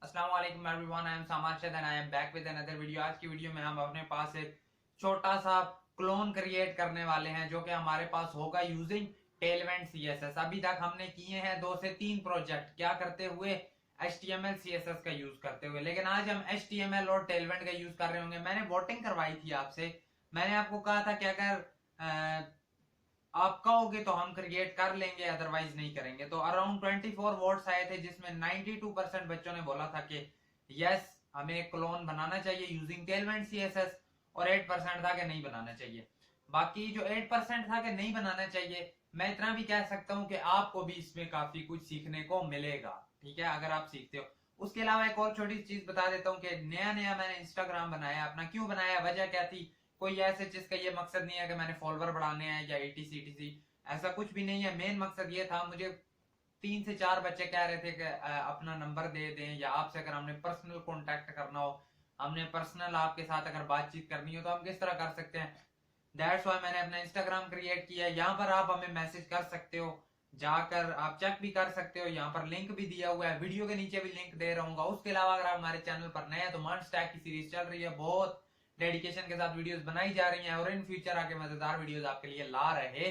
अस्सलाम वालेकुम everyone, I am सामान शाद and I am back with another video. आज की वीडियो में हम अपने पास एक छोटा सा क्लोन क्रिएट करने वाले हैं जो कि हमारे पास होगा यूजिंग टेलवेंट सीएसएस। अभी तक हमने किए हैं 2 से 3 प्रोजेक्ट क्या करते हुए, HTML CSS का यूज करते हुए, लेकिन आज हम HTML और टेलवेंट का यूज कर रहे होंगे। मैंने वोटिंग करवाई थी आपसे, मैंने आपको कहा था कि अगर आप कहोगे तो हम क्रिएट कर लेंगे, अदरवाइज नहीं करेंगे। तो अराउंड 24 वोट्स आए थे जिसमें 92% बच्चों ने बोला था कि यस हमें एक क्लोन बनाना चाहिए यूजिंग टेलमेंट सीएसएस, और 8% था कि नहीं बनाना चाहिए। बाकी जो 8% था कि नहीं बनाना चाहिए, मैं इतना भी कह सकता हूं कि आपको भी इसमें काफी कुछ सीखने को मिलेगा, ठीक है, अगर आप सीखते हो। उसके अलावा एक और छोटी चीज बता देता हूँ कि नया नया मैंने इंस्टाग्राम बनाया अपना। क्यों बनाया, वजह क्या थी? कोई ऐसे चीज का ये मकसद नहीं है कि मैंने फॉलोअर बढ़ाने हैं या ETC ऐसा कुछ भी नहीं है। मेन मकसद ये था, मुझे 3 से 4 बच्चे कह रहे थे कि अपना नंबर दे दें, या आपसे अगर हमने पर्सनल कांटेक्ट करना हो, हमने पर्सनल आपके साथ अगर बातचीत करनी हो तो हम किस तरह कर सकते हैं। दैट्स व्हाई मैंने अपना इंस्टाग्राम क्रिएट किया है। यहाँ पर आप हमें मैसेज कर सकते हो, जाकर आप चेक भी कर सकते हो। यहाँ पर लिंक भी दिया हुआ है, वीडियो के नीचे भी लिंक दे रहूंगा। उसके अलावा अगर आप हमारे चैनल पर नए हैं तो मंच टैग की सीरीज चल रही है, बहुत डेडिकेशन के साथ वीडियोस बनाई जा रही हैं और इन फ्यूचर आके मजेदार वीडियोस आपके लिए ला रहे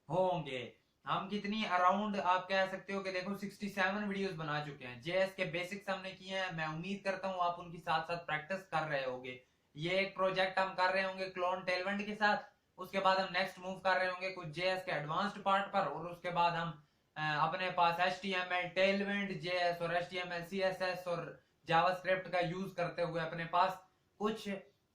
होंगे। हम कितनी अराउंड आप कह सकते हो कि देखो 67 वीडियोस बना चुके हैं। जेएस के बेसिक्स हमने किए हैं, मैं उम्मीद करता हूं आप उनकी साथ साथ प्रैक्टिस कर रहे होंगे। ये एक प्रोजेक्ट हम कर रहे होंगे क्लोन टेलवेंट के साथ, उसके बाद हम नेक्स्ट मूव कर रहे होंगे कुछ जेएस के एडवांस्ड पार्ट पर, और उसके बाद हम अपने पास HTML टेलवेंट जेएस और HTML CSS और जावास्क्रिप्ट का यूज करते हुए अपने पास कुछ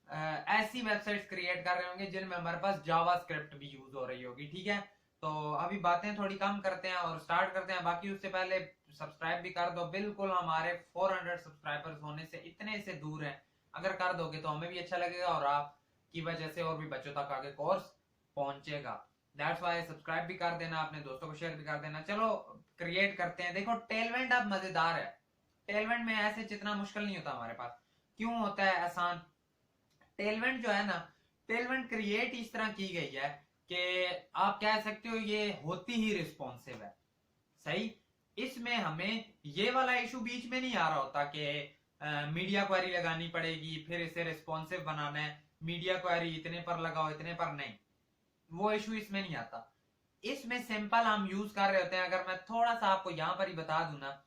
ऐसी वेबसाइट्स क्रिएट कर रहे होंगे जिनमें हमारे पास जावास्क्रिप्ट भी यूज हो रही होगी, ठीक है। तो अभी बातें थोड़ी कम करते हैं और स्टार्ट करते हैं। बाकी उससे पहले सब्सक्राइब भी कर दो, बिल्कुल हमारे 400 सब्सक्राइबर्स होने से इतने से दूर हैं। अगर कर दोगे तो हमें भी अच्छा लगेगा और आपकी वजह से और भी बच्चों तक आगे कोर्स पहुंचेगा। दैट्स वाई सब्सक्राइब भी कर देना, अपने दोस्तों को शेयर भी कर देना। चलो क्रिएट करते हैं। देखो टेलवेंट अब मजेदार है। टेलवेंट में ऐसे जितना मुश्किल नहीं होता हमारे पास। क्यों होता है आसान? टेलवेंट जो है ना, टेलवेंट क्रिएट इस तरह की गई है कि आप कह सकते हो ये होती ही रिस्पॉन्सिव है, सही। इसमें हमें ये वाला इशू बीच में नहीं आ रहा होता कि मीडिया क्वेरी लगानी पड़ेगी, फिर इसे रिस्पॉन्सिव बनाना है, मीडिया क्वेरी इतने पर लगाओ इतने पर नहीं, वो इशू इसमें नहीं आता। इसमें सिंपल हम यूज कर रहे होते हैं। अगर मैं थोड़ा सा आपको यहां पर ही बता दूं ना,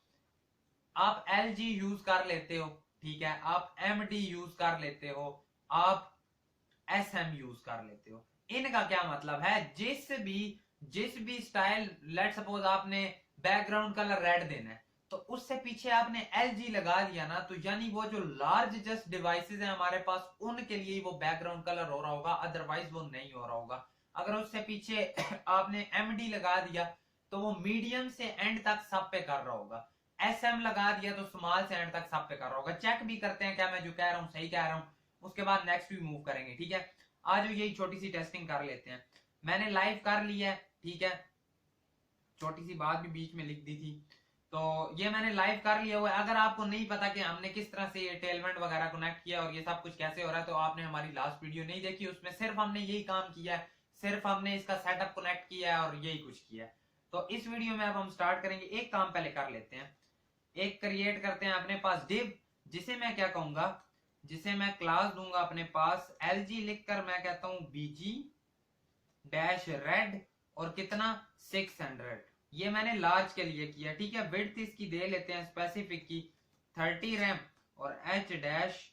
आप LG यूज कर लेते हो, ठीक है, आप MD यूज कर लेते हो, आप SM यूज कर लेते हो। इनका क्या मतलब है, जिस भी स्टाइल, लेट सपोज आपने बैकग्राउंड कलर रेड देना है तो उससे पीछे आपने LG लगा दिया ना, तो यानी वो जो लार्ज जस्ट डिवाइसेस है हमारे पास उनके लिए वो बैकग्राउंड कलर हो रहा होगा, अदरवाइज वो नहीं हो रहा होगा। अगर उससे पीछे आपने MD लगा दिया तो वो मीडियम से एंड तक सब पे कर रहा होगा। SM लगा दिया तो स्मॉल से एंड तक सब पे कर रहा होगा। चेक भी करते हैं क्या मैं जो कह रहा हूं सही कह रहा हूं, उसके बाद नेक्स्ट भी मूव करेंगे, ठीक है। आज यही छोटी सी टेस्टिंग कर लेते हैं। मैंने लाइव कर लिया है, ठीक है, छोटी सी बात भी बीच में लिख दी थी। तो ये मैंने लाइव कर लिया हुआ है। अगर आपको नहीं पता कि हमने किस तरह से ये टेलमेंट वगैरह कनेक्ट किया और ये सब कुछ कैसे हो रहा है, तो आपने हमारी लास्ट वीडियो नहीं देखी, उसमें सिर्फ हमने यही काम किया है, सिर्फ हमने इसका सेटअप कनेक्ट किया है और यही कुछ किया है। तो इस वीडियो में अब हम स्टार्ट करेंगे। एक काम पहले कर लेते हैं, एक क्रिएट करते हैं अपने पास डिव, जिसे मैं क्या कहूंगा, जिसे मैं क्लास दूंगा अपने पास LG लिखकर मैं कहता हूं BG डैश रेड, और कितना 600। ये मैंने लार्ज के लिए किया, ठीक है। विड्थ इसकी दे लेते हैं स्पेसिफिक की 30 रैम और H डैश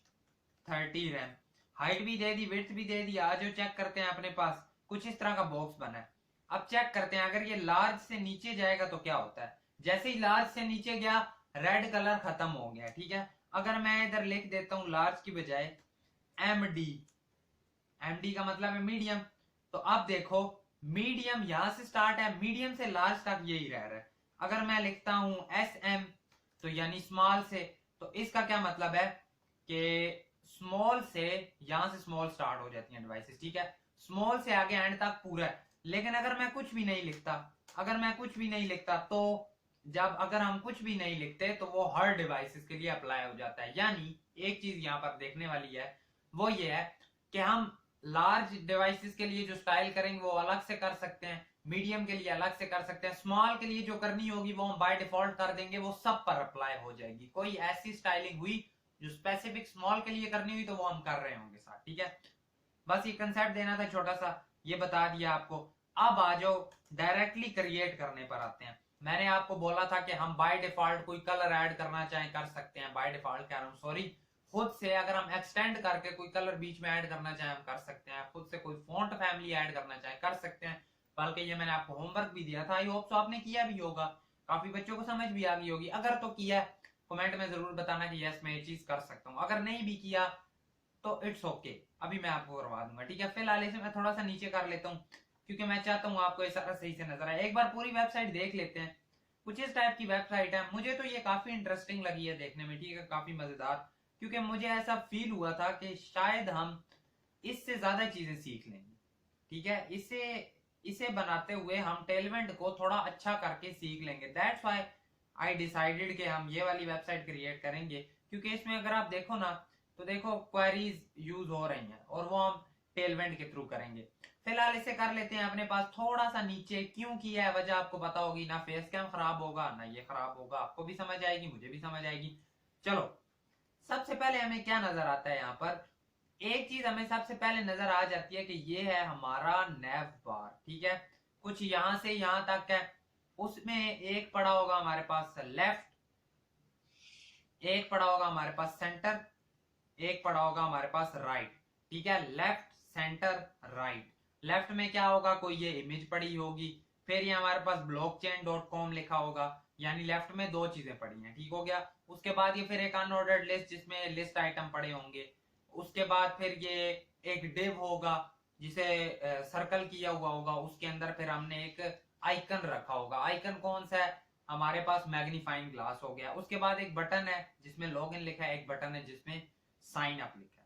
30 रैम। हाइट भी दे दी, विड्थ भी दे दी। आज जो चेक करते हैं, अपने पास कुछ इस तरह का बॉक्स बना है। अब चेक करते हैं अगर ये लार्ज से नीचे जाएगा तो क्या होता है। जैसे ही लार्ज से नीचे गया रेड कलर खत्म हो गया, ठीक है। अगर मैं इधर लिख देता हूं लार्ज की बजाय MD, MD का मतलब है मीडियम, तो अब देखो मीडियम यहां से स्टार्ट है, मीडियम से लार्ज तक यही रह रहा है। अगर मैं लिखता हूं SM तो यानी स्मॉल से, तो इसका क्या मतलब है कि स्मॉल से, यहां से स्मॉल स्टार्ट हो जाती हैं डिवाइसेस, ठीक है, स्मॉल से आगे एंड तक पूरा है। लेकिन अगर मैं कुछ भी नहीं लिखता, अगर मैं कुछ भी नहीं लिखता तो जब अगर हम कुछ भी नहीं लिखते तो वो हर डिवाइसेस के लिए अप्लाई हो जाता है। यानी एक चीज यहां पर देखने वाली है, वो ये है कि हम लार्ज डिवाइसेस के लिए जो स्टाइल करेंगे वो अलग से कर सकते हैं, मीडियम के लिए अलग से कर सकते हैं, स्मॉल के लिए जो करनी होगी वो हम बाय डिफॉल्ट कर देंगे, वो सब पर अप्लाई हो जाएगी। कोई ऐसी स्टाइलिंग हुई जो स्पेसिफिक स्मॉल के लिए करनी हुई तो वो हम कर रहे होंगे साथ, ठीक है। बस ये कंसेप्ट देना था छोटा सा, ये बता दिया आपको। अब आ जाओ डायरेक्टली क्रिएट करने पर आते हैं। मैंने आपको बोला था कि हम बाय डिफॉल्ट कोई कलर ऐड करना चाहें कर सकते हैं, बाय डिफॉल्ट कह रहा हूं सॉरी, खुद से अगर हम एक्सटेंड करके कोई कलर बीच में ऐड करना चाहें हम कर सकते हैं, खुद से कोई फॉन्ट फैमिली ऐड करना चाहें कर सकते हैं। बल्कि ये मैंने आपको होमवर्क भी दिया था, आई होप सो आपने किया भी होगा, काफी बच्चों को समझ भी आ गई होगी। अगर तो किया कमेंट में जरूर बताना कि यस मैं ये चीज कर सकता हूँ, अगर नहीं भी किया तो इट्स ओके, अभी मैं आपको करवा दूंगा, ठीक है। फिलहाल इसे मैं थोड़ा सा नीचे कर लेता हूँ क्योंकि मैं चाहता हूँ आपको ये सारा सही से नजर आए। एक बार पूरी वेबसाइट देख लेते हैं। कुछ इस टाइप की वेबसाइट है, मुझे तो ये काफी इंटरेस्टिंग लगी है देखने में, ठीक है, काफी मजेदार, क्योंकि मुझे ऐसा फील हुआ था कि शायद हम इससे ज्यादा चीजें सीख लेंगे, ठीक है। इसे इसे बनाते हुए हम टेलमेंट को थोड़ा अच्छा करके सीख लेंगे। दैट्स व्हाई आई डिसाइडेड कि हम ये वाली वेबसाइट क्रिएट करेंगे, क्योंकि इसमें अगर आप देखो ना तो देखो क्वेरीज यूज हो रही हैं और वो हम टेलमेंट के थ्रू करेंगे। फिलहाल इसे कर लेते हैं अपने पास थोड़ा सा नीचे। क्यों किया है वजह आपको पता होगी ना, फेस कैम खराब होगा ना ये खराब होगा, आपको भी समझ आएगी मुझे भी समझ आएगी। चलो सबसे पहले हमें क्या नजर आता है यहाँ पर, एक चीज हमें सबसे पहले नजर आ जाती है कि ये है हमारा नैव बार, ठीक है। कुछ यहां से यहां तक है, उसमें एक पड़ा होगा हमारे पास लेफ्ट, एक पड़ा होगा हमारे पास सेंटर, एक पड़ा होगा हमारे पास राइट, ठीक है। Left centre right. लेफ्ट में क्या होगा, कोई ये इमेज पड़ी होगी, फिर ये हमारे पास blockchain.com लिखा होगा, यानी लेफ्ट में दो चीजें पड़ी हैं, ठीक हो गया। उसके बाद ये फिर एक अनऑर्डर्ड लिस्ट जिसमें लिस्ट आइटम पड़े होंगे। उसके बाद फिर ये एक डिव होगा जिसे सर्कल किया हुआ होगा, उसके अंदर फिर हमने एक आइकन रखा होगा। आइकन कौन सा है, हमारे पास मैग्नीफाइंग ग्लास हो गया। उसके बाद एक बटन है जिसमें लॉगिन लिखा है, एक बटन है जिसमें साइन अप लिखा है।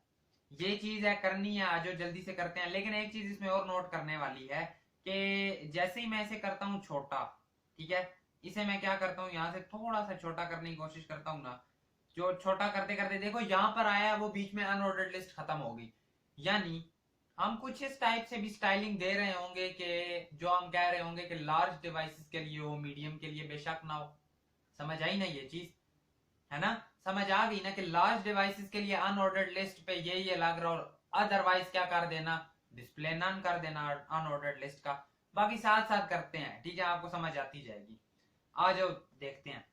ये चीज है करनी है, आज जल्दी से करते हैं। लेकिन एक चीज इसमें और नोट करने वाली है कि जैसे ही मैं इसे करता हूँ छोटा, ठीक है, इसे मैं क्या करता हूँ यहाँ से थोड़ा सा छोटा करने की कोशिश करता हूँ ना, जो छोटा करते करते देखो यहाँ पर आया वो बीच में अनऑर्डर्ड लिस्ट खत्म हो गई। यानी हम कुछ इस टाइप से भी स्टाइलिंग दे रहे होंगे कि जो हम कह रहे होंगे कि लार्ज डिवाइसेस के लिए हो, मीडियम के लिए बेशक ना हो। समझ आई ना ये चीज, है ना, समझ आ गई ना कि लार्ज डिवाइसेस के लिए अनऑर्डर्ड लिस्ट पे ये लग रहा, और अदरवाइज क्या कर देना, डिस्प्ले नन कर देना अनऑर्डर्ड लिस्ट का। बाकी साथ साथ करते हैं, ठीक है, आपको समझ आती जाएगी। आ जाओ देखते हैं।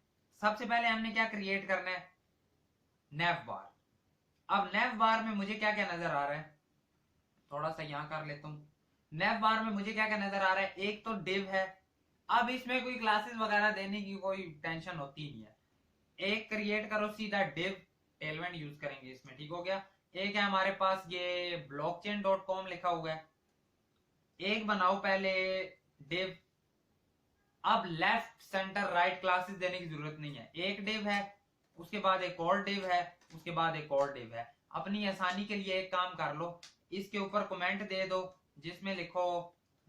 सबसे पहले हमने क्या क्रिएट करना है, नैव बार। अब नैव बार में मुझे क्या क्या नजर आ रहा है, थोड़ा सा यहां कर लेता हूं। नैव बार में मुझे क्या क्या नजर आ रहा है, एक तो डिव है। अब इसमें कोई क्लासेस वगैरह देने की कोई टेंशन होती नहीं है, एक क्रिएट करो सीधा डिव, टेलमेंट यूज करेंगे इसमें, ठीक हो गया। एक है हमारे पास ये blockchain.com लिखा हुआ है, एक बनाओ पहले डिव। अब लेफ्ट सेंटर राइट क्लासेस देने की जरूरत नहीं है, एक डिव है, उसके बाद एक और डिव है, उसके बाद एक और डिव है। अपनी आसानी के लिए एक काम कर लो, इसके ऊपर कमेंट दे दो जिसमें लिखो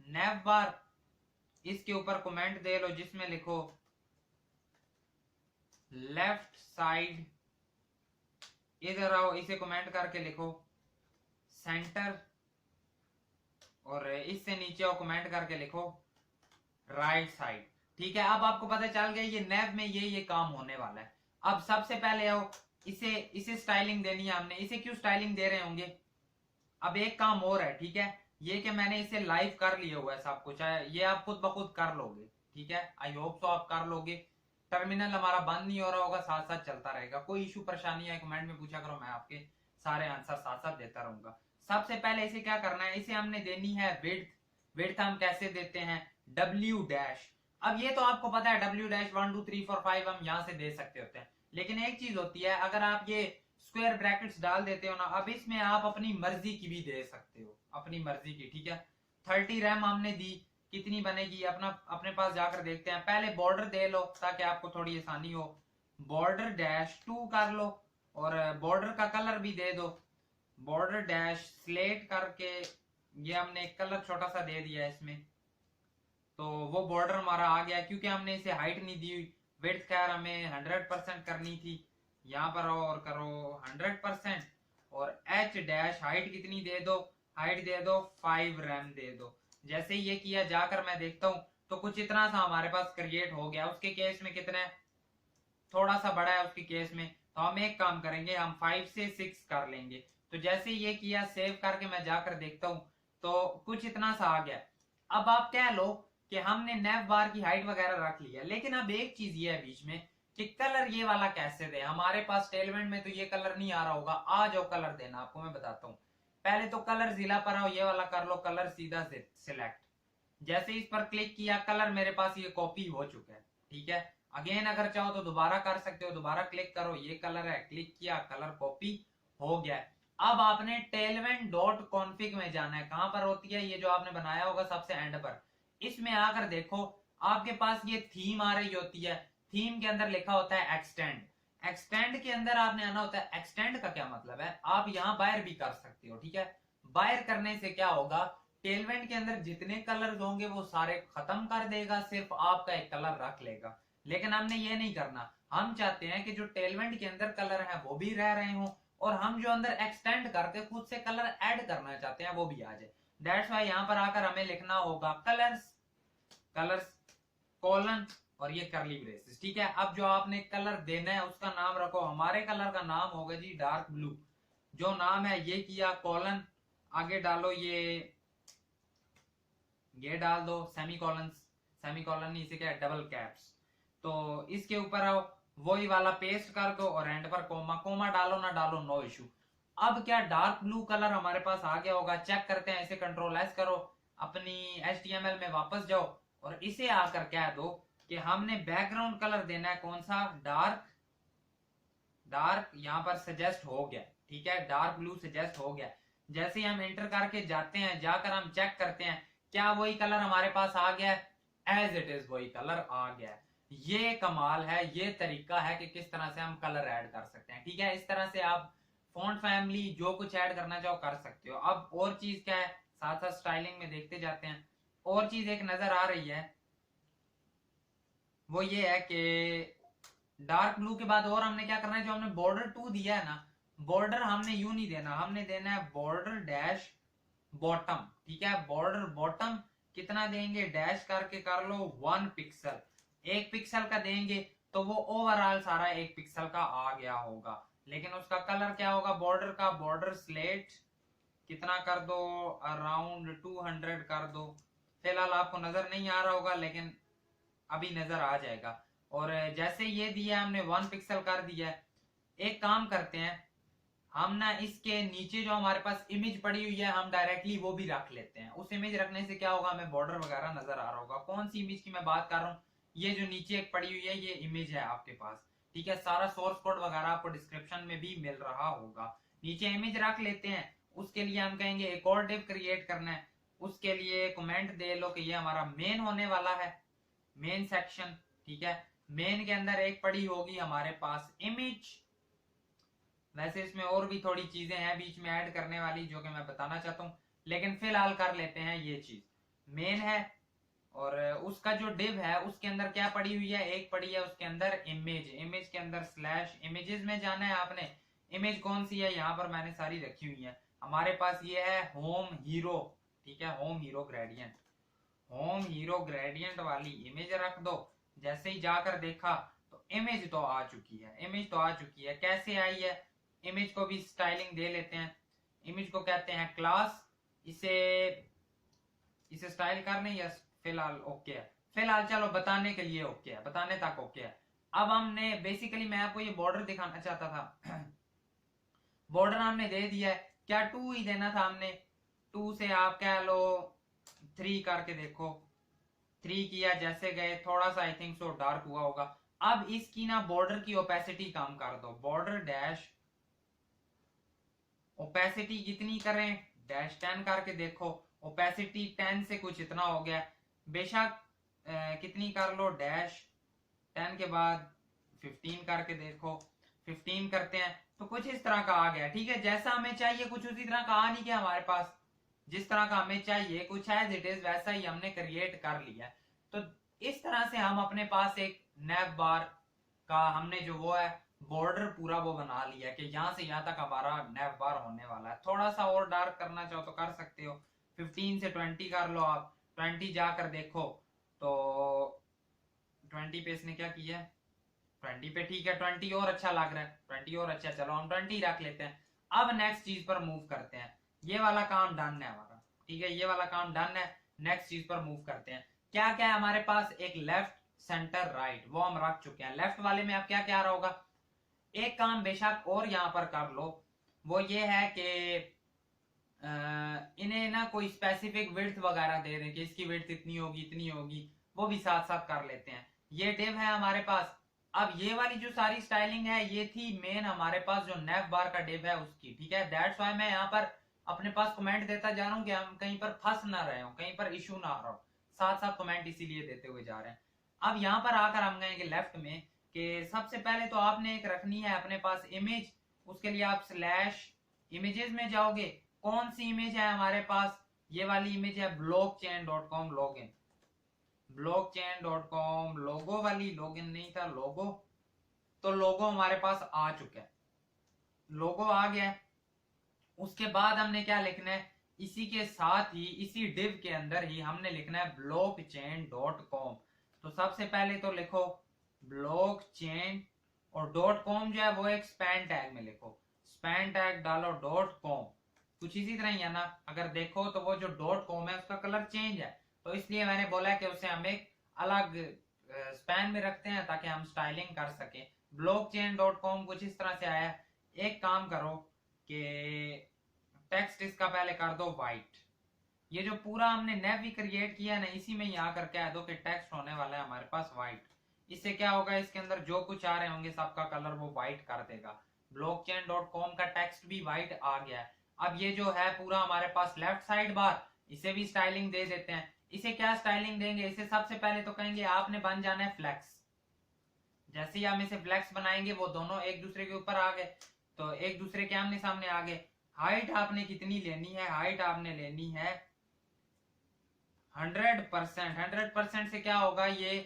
नैव बार, इसके ऊपर कमेंट दे लो जिसमें लिखो लेफ्ट साइड, इधर आओ इसे कमेंट करके लिखो सेंटर, और इससे नीचे आओ कमेंट करके लिखो राइट साइड, ठीक है। अब आपको पता चल गया ये नैव में ये काम होने वाला है। अब सबसे पहले आओ इसे इसे स्टाइलिंग देनी है हमने। इसे क्यों स्टाइलिंग दे रहे होंगे, अब एक काम और है, ठीक है, ये कि मैंने इसे लाइव कर लिया हुआ है सब कुछ है, ये आप खुद ब खुद कर लोगे, ठीक है, आई होप सो आप कर लोगे। टर्मिनल हमारा बंद नहीं हो रहा होगा, साथ साथ चलता रहेगा। कोई इशू परेशानी है कमेंट में पूछा करो, मैं आपके सारे आंसर साथ साथ देता रहूंगा। सबसे पहले इसे क्या करना है, इसे हमने देनी है विड्थ। विड्थ हम कैसे देते हैं, डब्ल्यू डैश। अब ये तो आपको पता है डब्ल्यू डैश 1 2 3 4 5 हम यहाँ से दे सकते होते हैं, लेकिन एक चीज होती है अगर आप ये स्क्वायर ब्रैकेट्स डाल देते हो ना, अब इसमें आप अपनी मर्जी की भी दे सकते हो, अपनी मर्जी की, ठीक है। 30 रैम हमने दी, कितनी बनेगी अपना अपने पास जाकर देखते हैं। पहले बॉर्डर दे लो ताकि आपको थोड़ी आसानी हो, बॉर्डर डैश 2 कर लो, और बॉर्डर का कलर भी दे दो, बॉर्डर डैश स्लेट करके ये हमने एक कलर छोटा सा दे दिया इसमें, तो वो बॉर्डर हमारा आ गया क्योंकि हमने इसे हाइट नहीं दी हुई। विड्थ खैर हमें 100% करनी थी, यहाँ पर आओ और करो 100%, और एच डैश हाइट कितनी दे दो, हाइट दे दो 5 रैम दे दो। जैसे ये किया, जाकर मैं देखता हूँ तो कुछ इतना सा हमारे पास क्रिएट हो गया। उसके केस में कितना है, थोड़ा सा बड़ा है उसके केस में, तो हम एक काम करेंगे, हम 5 से 6 कर लेंगे। तो जैसे ये किया, सेव करके मैं जाकर देखता हूँ तो कुछ इतना सा आ गया। अब आप कह लो कि हमने नेव बार की हाइट वगैरह रख लिया, लेकिन अब एक चीज ये है बीच में कि कलर ये वाला कैसे दे। हमारे पास टेलमेंट में तो ये कलर नहीं आ रहा होगा। आ जाओ कलर देना, आपको मैं बताता हूँ। पहले तो कलर जिला पर आओ, ये वाला कर लो कलर सीधा से सिलेक्ट। जैसे इस पर क्लिक किया, कलर मेरे पास ये कॉपी हो चुका है, ठीक है। अगेन अगर चाहो तो दोबारा कर सकते हो, दोबारा क्लिक करो, ये कलर है, क्लिक किया, कलर कॉपी हो गया। अब आपने टेलमेंट डॉट कॉन्फिग में जाना है। कहां पर होती है ये, जो आपने बनाया होगा सबसे एंड पर, इसमें आकर देखो आपके पास ये थीम आ रही होती है। थीम के अंदर लिखा होता है एक्सटेंड। एक्सटेंड के अंदर आपने आना होता है। एक्सटेंड का क्या मतलब है, आप यहाँ बायर भी कर सकते हो, ठीक है। बायर करने से क्या होगा, टेलमेंट के अंदर जितने कलर होंगे वो सारे खत्म कर देगा, सिर्फ आपका एक कलर रख लेगा। लेकिन हमने ये नहीं करना, हम चाहते हैं कि जो टेलमेंट के अंदर कलर है वो भी रह रहे हो, और हम जो अंदर एक्सटेंड करके खुद से कलर ऐड करना चाहते हैं वो भी आ जाए। दैट्स वाई यहाँ पर आकर हमें लिखना होगा कलर्स, कलर्स कॉलन और ये करली ब्रेसेस, ठीक है। अब जो आपने कलर देना है उसका नाम रखो। हमारे कलर का नाम होगा जी डार्क ब्लू। जो नाम है ये किया, कॉलन आगे डालो, ये डाल दो सेमी कॉलन, सेमी कॉलन नहीं, इसे क्या है, डबल कैप्स। तो इसके ऊपर आओ, वही वाला पेस्ट कर दो और एंड पर कोमा, कोमा डालो ना डालो नो इशू। अब क्या डार्क ब्लू कलर हमारे पास आ गया होगा। चेक करते हैं, इसे कंट्रोल एस करो, अपनी HTML में वापस जाओ और इसे आकर कह दो कि हमने बैकग्राउंड कलर देना है कौन सा, डार्क, डार्क यहाँ पर सजेस्ट हो गया, ठीक है, डार्क ब्लू सजेस्ट हो गया। जैसे ही हम एंटर करके जाते हैं, जाकर हम चेक करते हैं क्या वही कलर हमारे पास आ गया है, एज इट इज वही कलर आ गया है। ये कमाल है, ये तरीका है कि किस तरह से हम कलर ऐड कर सकते हैं, ठीक है। इस तरह से आप फॉन्ट फैमिली जो कुछ ऐड करना चाहो कर सकते हो। अब और चीज क्या है, साथ साथ स्टाइलिंग में देखते जाते हैं। और चीज एक नजर आ रही है, वो ये है कि डार्क ब्लू के बाद और हमने क्या करना है, जो हमने बॉर्डर 2 दिया है ना, बॉर्डर हमने यू नहीं देना, हमने देना है बॉर्डर डैश बॉटम, ठीक है। बॉर्डर बॉटम कितना देंगे, डैश करके कर लो 1 पिक्सल, 1 पिक्सल का देंगे तो वो ओवरऑल सारा 1 पिक्सल का आ गया होगा। लेकिन उसका कलर क्या होगा, बॉर्डर का, बॉर्डर स्लेट कितना कर दो, अराउंड 200 कर दो। फिलहाल आपको नजर नहीं आ रहा होगा लेकिन अभी नजर आ जाएगा। और जैसे ये दिया हमने 1 पिक्सल कर दिया है। एक काम करते हैं, हम ना इसके नीचे जो हमारे पास इमेज पड़ी हुई है हम डायरेक्टली वो भी रख लेते हैं। उस इमेज रखने से क्या होगा, हमें बॉर्डर वगैरह नजर आ रहा होगा। कौन सी इमेज की मैं बात कर रहा हूँ, ये जो नीचे एक पड़ी हुई है ये इमेज है आपके पास, ठीक है। सारा सोर्स कोड वगैरह आपको डिस्क्रिप्शन में भी मिल रहा होगा। नीचे इमेज रख लेते हैं। उसके लिए हम कहेंगे एक और डिव क्रिएट करना है। उसके लिए कमेंट दे लो कि ये हमारा मेन होने वाला है, मेन सेक्शन, ठीक है। मेन के अंदर एक पड़ी होगी हमारे पास इमेज। वैसे इसमें और भी थोड़ी चीजें हैं बीच में ऐड करने वाली जो कि मैं बताना चाहता हूँ, लेकिन फिलहाल कर लेते हैं ये चीज। मेन है और उसका जो डिव है उसके अंदर क्या पड़ी हुई है, एक पड़ी है उसके अंदर इमेज। इमेज के अंदर स्लैश इमेजेस में जाना है आपने। इमेज कौन सी है, यहाँ पर मैंने सारी रखी हुई है। हमारे पास ये है होम हीरो, ठीक है, home hero gradient. Home hero gradient वाली इमेज रख दो। जैसे ही जाकर देखा तो इमेज तो आ चुकी है, इमेज तो आ चुकी है। कैसे आई है, इमेज को भी स्टाइलिंग दे लेते हैं। इमेज को कहते हैं क्लास। इसे इसे स्टाइल करने या फिलहाल ओके है, फिलहाल चलो बताने के लिए ओके है, बताने तक ओके है। अब हमने बेसिकली, मैं आपको ये बॉर्डर दिखाना चाहता था। बॉर्डर हमने दे दिया है, क्या 2 ही देना था हमने। 2 से आप कह लो 3 करके देखो, 3 किया, जैसे गए थोड़ा सा आई थिंक सो डार्क हुआ होगा। अब इसकी ना बॉर्डर की ओपेसिटी कम कर दो, बॉर्डर डैश ओपेसिटी कितनी करें, डैश 10 करके देखो। ओपेसिटी 10 से कुछ इतना हो गया। बेशक कितनी कर लो, डैश 10 के बाद 15 करके देखो। 15 करते हैं तो कुछ इस तरह का आ गया, ठीक है। जैसा हमें चाहिए कुछ उसी तरह का आ नहीं गया हमारे पास, जिस तरह का हमें चाहिए कुछ एज इट इज वैसा ही हमने क्रिएट कर लिया। तो इस तरह से हम अपने पास एक नैव बार का हमने जो वो है बॉर्डर पूरा वो बना लिया कि यहाँ से यहाँ तक हमारा नैव बार होने वाला है। थोड़ा सा और डार्क करना चाहो तो कर सकते हो, 15 से 20 कर लो आप। 20 जाकर देखो तो 20 पे इसने क्या किया है, 20 पे ठीक है, 20 और अच्छा लग रहा है, 20 और अच्छा, चलो हम 20 रख लेते हैं। अब नेक्स्ट चीज पर मूव करते हैं, ये वाला काम डन है हमारा, ठीक है, ये वाला काम डन है। नेक्स्ट चीज पर मूव करते हैं। क्या क्या है हमारे पास, एक लेफ्ट सेंटर राइट वो हम रख चुके हैं। लेफ्ट वाले में अब क्या क्या आ रहा होगा, एक काम बेशक और यहां पर कर लो, वो ये है कि इन्हें ना कोई स्पेसिफिक विड्थ वगैरह दे दें कि इसकी विड्थ इतनी होगी इतनी होगी, वो भी साथ साथ कर लेते हैं। ये डिव है हमारे पास। अब ये वाली जो सारी स्टाइलिंग है ये थी मेन हमारे पास जो नेव बार का डिव है उसकी, ठीक है। दैट्स व्हाई मैं यहाँ पर अपने पास कमेंट देता जा रहा हूँ कि हम कहीं पर फंस ना रहे हो, कहीं पर इशू ना आ रहा हो, साथ साथ कमेंट इसीलिए देते हुए जा रहे हैं। अब यहाँ पर आकर हम गएंगे लेफ्ट में कि सबसे पहले तो आपने एक रखनी है अपने पास इमेज, उसके लिए आप स्लैश इमेजेस में जाओगे। कौन सी इमेज है हमारे पास, ये वाली इमेज है blockchain.com लॉगिन, blockchain.com लोगो वाली, लॉगिन नहीं था, लोगो। तो लोगो हमारे पास आ चुका है, लोगो आ गया। उसके बाद हमने क्या लिखना है, इसी के साथ ही इसी डिव के अंदर ही हमने लिखना है blockchain.com। तो सबसे पहले तो लिखो blockchain और .com जो है वो एक स्पैन टैग में लिखो, स्पैन टैग डालो .com। कुछ इसी तरह ही है ना, अगर देखो तो वो जो .com है उसका कलर चेंज है, तो इसलिए मैंने बोला कि उसे हम एक अलग स्पैन में रखते हैं ताकि हम स्टाइलिंग कर सके। blockchain.com कुछ इस तरह से आया। एक काम करो कि टेक्स्ट इसका पहले कर दो व्हाइट, ये जो पूरा हमने नेव भी क्रिएट किया है ना इसी में ही आकर कह दो कि टेक्स्ट होने वाला है हमारे पास व्हाइट। इससे क्या होगा, इसके अंदर जो कुछ आ रहे होंगे सबका कलर वो व्हाइट कर देगा। blockchain.com का टेक्स्ट भी व्हाइट आ गया है। अब ये जो है पूरा हमारे पास लेफ्ट साइड बार, इसे भी स्टाइलिंग दे देते हैं। इसे क्या स्टाइलिंग देंगे, इसे सबसे पहले तो कहेंगे आपने बन जाना है फ्लेक्स। जैसे ही हम इसे फ्लेक्स बनाएंगे वो दोनों एक दूसरे के ऊपर आ गए, तो एक दूसरे के आमने सामने आ गए। हाइट आपने कितनी लेनी है, हाइट आपने लेनी है 100%। 100% से क्या होगा, ये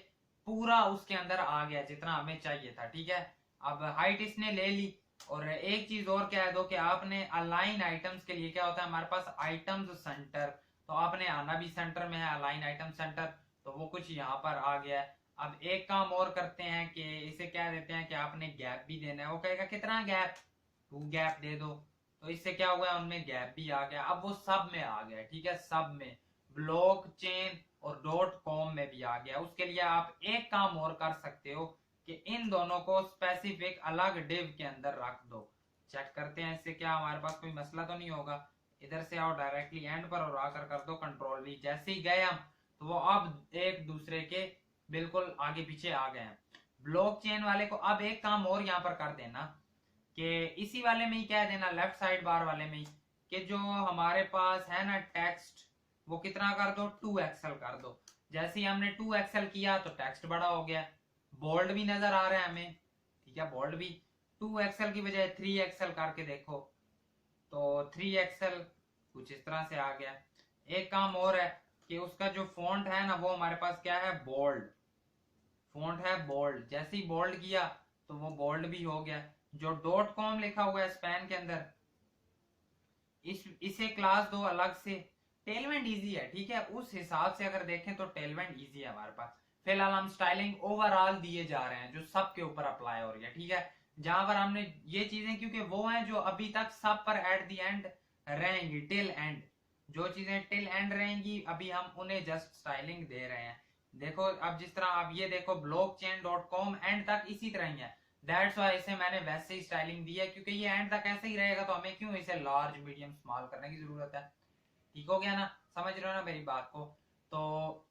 पूरा उसके अंदर आ गया जितना हमें चाहिए था, ठीक है। अब हाइट इसने ले ली। और एक चीज और कह दो कि आपने अलाइन आइटम्स के लिए क्या होता है हमारे पास आइटम्स सेंटर, तो आपने आना भी सेंटर में है अलाइन आइटम सेंटर, तो वो कुछ यहाँ पर आ गया है। अब एक काम और करते हैं कि इसे क्या देते हैं कि आपने गैप भी देना है। वो कहेगा कितना गैप, 2 गैप दे दो, तो इससे क्या हुआ उनमें गैप भी आ गया। अब वो सब में आ गया, ठीक है, सब में, ब्लॉकचेन और .com में भी आ गया। उसके लिए आप एक काम और कर सकते हो कि इन दोनों को स्पेसिफिक अलग डिव के अंदर रख दो। चेक करते हैं इससे क्या हमारे पास कोई मसला तो नहीं होगा। इधर से आओ डायरेक्टली एंड पर और आकर कर दो कंट्रोल वी। जैसे ही गए हम तो वो अब एक दूसरे के बिल्कुल आगे पीछे आ गए हैं। ब्लॉकचेन वाले को अब एक काम और यहाँ पर कर देना कि इसी वाले में ही कह देना लेफ्ट साइड बार वाले में ही कि जो हमारे पास है ना टेक्स्ट, वो कितना कर दो 2 एक्सएल कर दो। जैसे ही हमने 2 एक्सएल किया तो टेक्स्ट बड़ा हो गया, बोल्ड भी नजर आ रहा है हमें, ठीक है, बोल्ड भी। 2 एक्सएल की बजाय 3 एक्सएल करके देखो तो 3 एक्सएल कुछ इस तरह से आ गया। एक काम और है कि उसका जो फॉन्ट है ना वो हमारे पास क्या है, बोल्ड फॉन्ट है, बोल्ड। जैसे ही बोल्ड किया तो वो बोल्ड भी हो गया। जो .com लिखा हुआ है स्पैन के अंदर, इसे क्लास दो अलग से। टेलमेंट इजी है, ठीक है, उस हिसाब से अगर देखें तो टेलमेंट इजी है हमारे पास। फिलहाल हम स्टाइलिंग ओवरऑल दिए जा रहे हैं जो सबके ऊपर अप्लाई हो रही है, ठीक है। जहां पर हमने ये चीजें, क्योंकि वो हैं जो अभी तक सब पर एट द एंड रहेंगी, टिल एंड, जो चीजें टिल एंड रहेंगी अभी हम उन्हें जस्ट स्टाइलिंग दे रहे हैं। देखो अब जिस तरह आप ये देखो blockchain.com एंड तक इसी तरह ही है। दैट्स व्हाई इसे मैंने वैसे ही स्टाइलिंग दी है, क्योंकि ये एंड तक ऐसे ही रहेगा तो हमें क्यों इसे लार्ज मीडियम स्मॉल करने की जरूरत है। ठीक हो गया ना, समझ रहे हो ना मेरी बात को। तो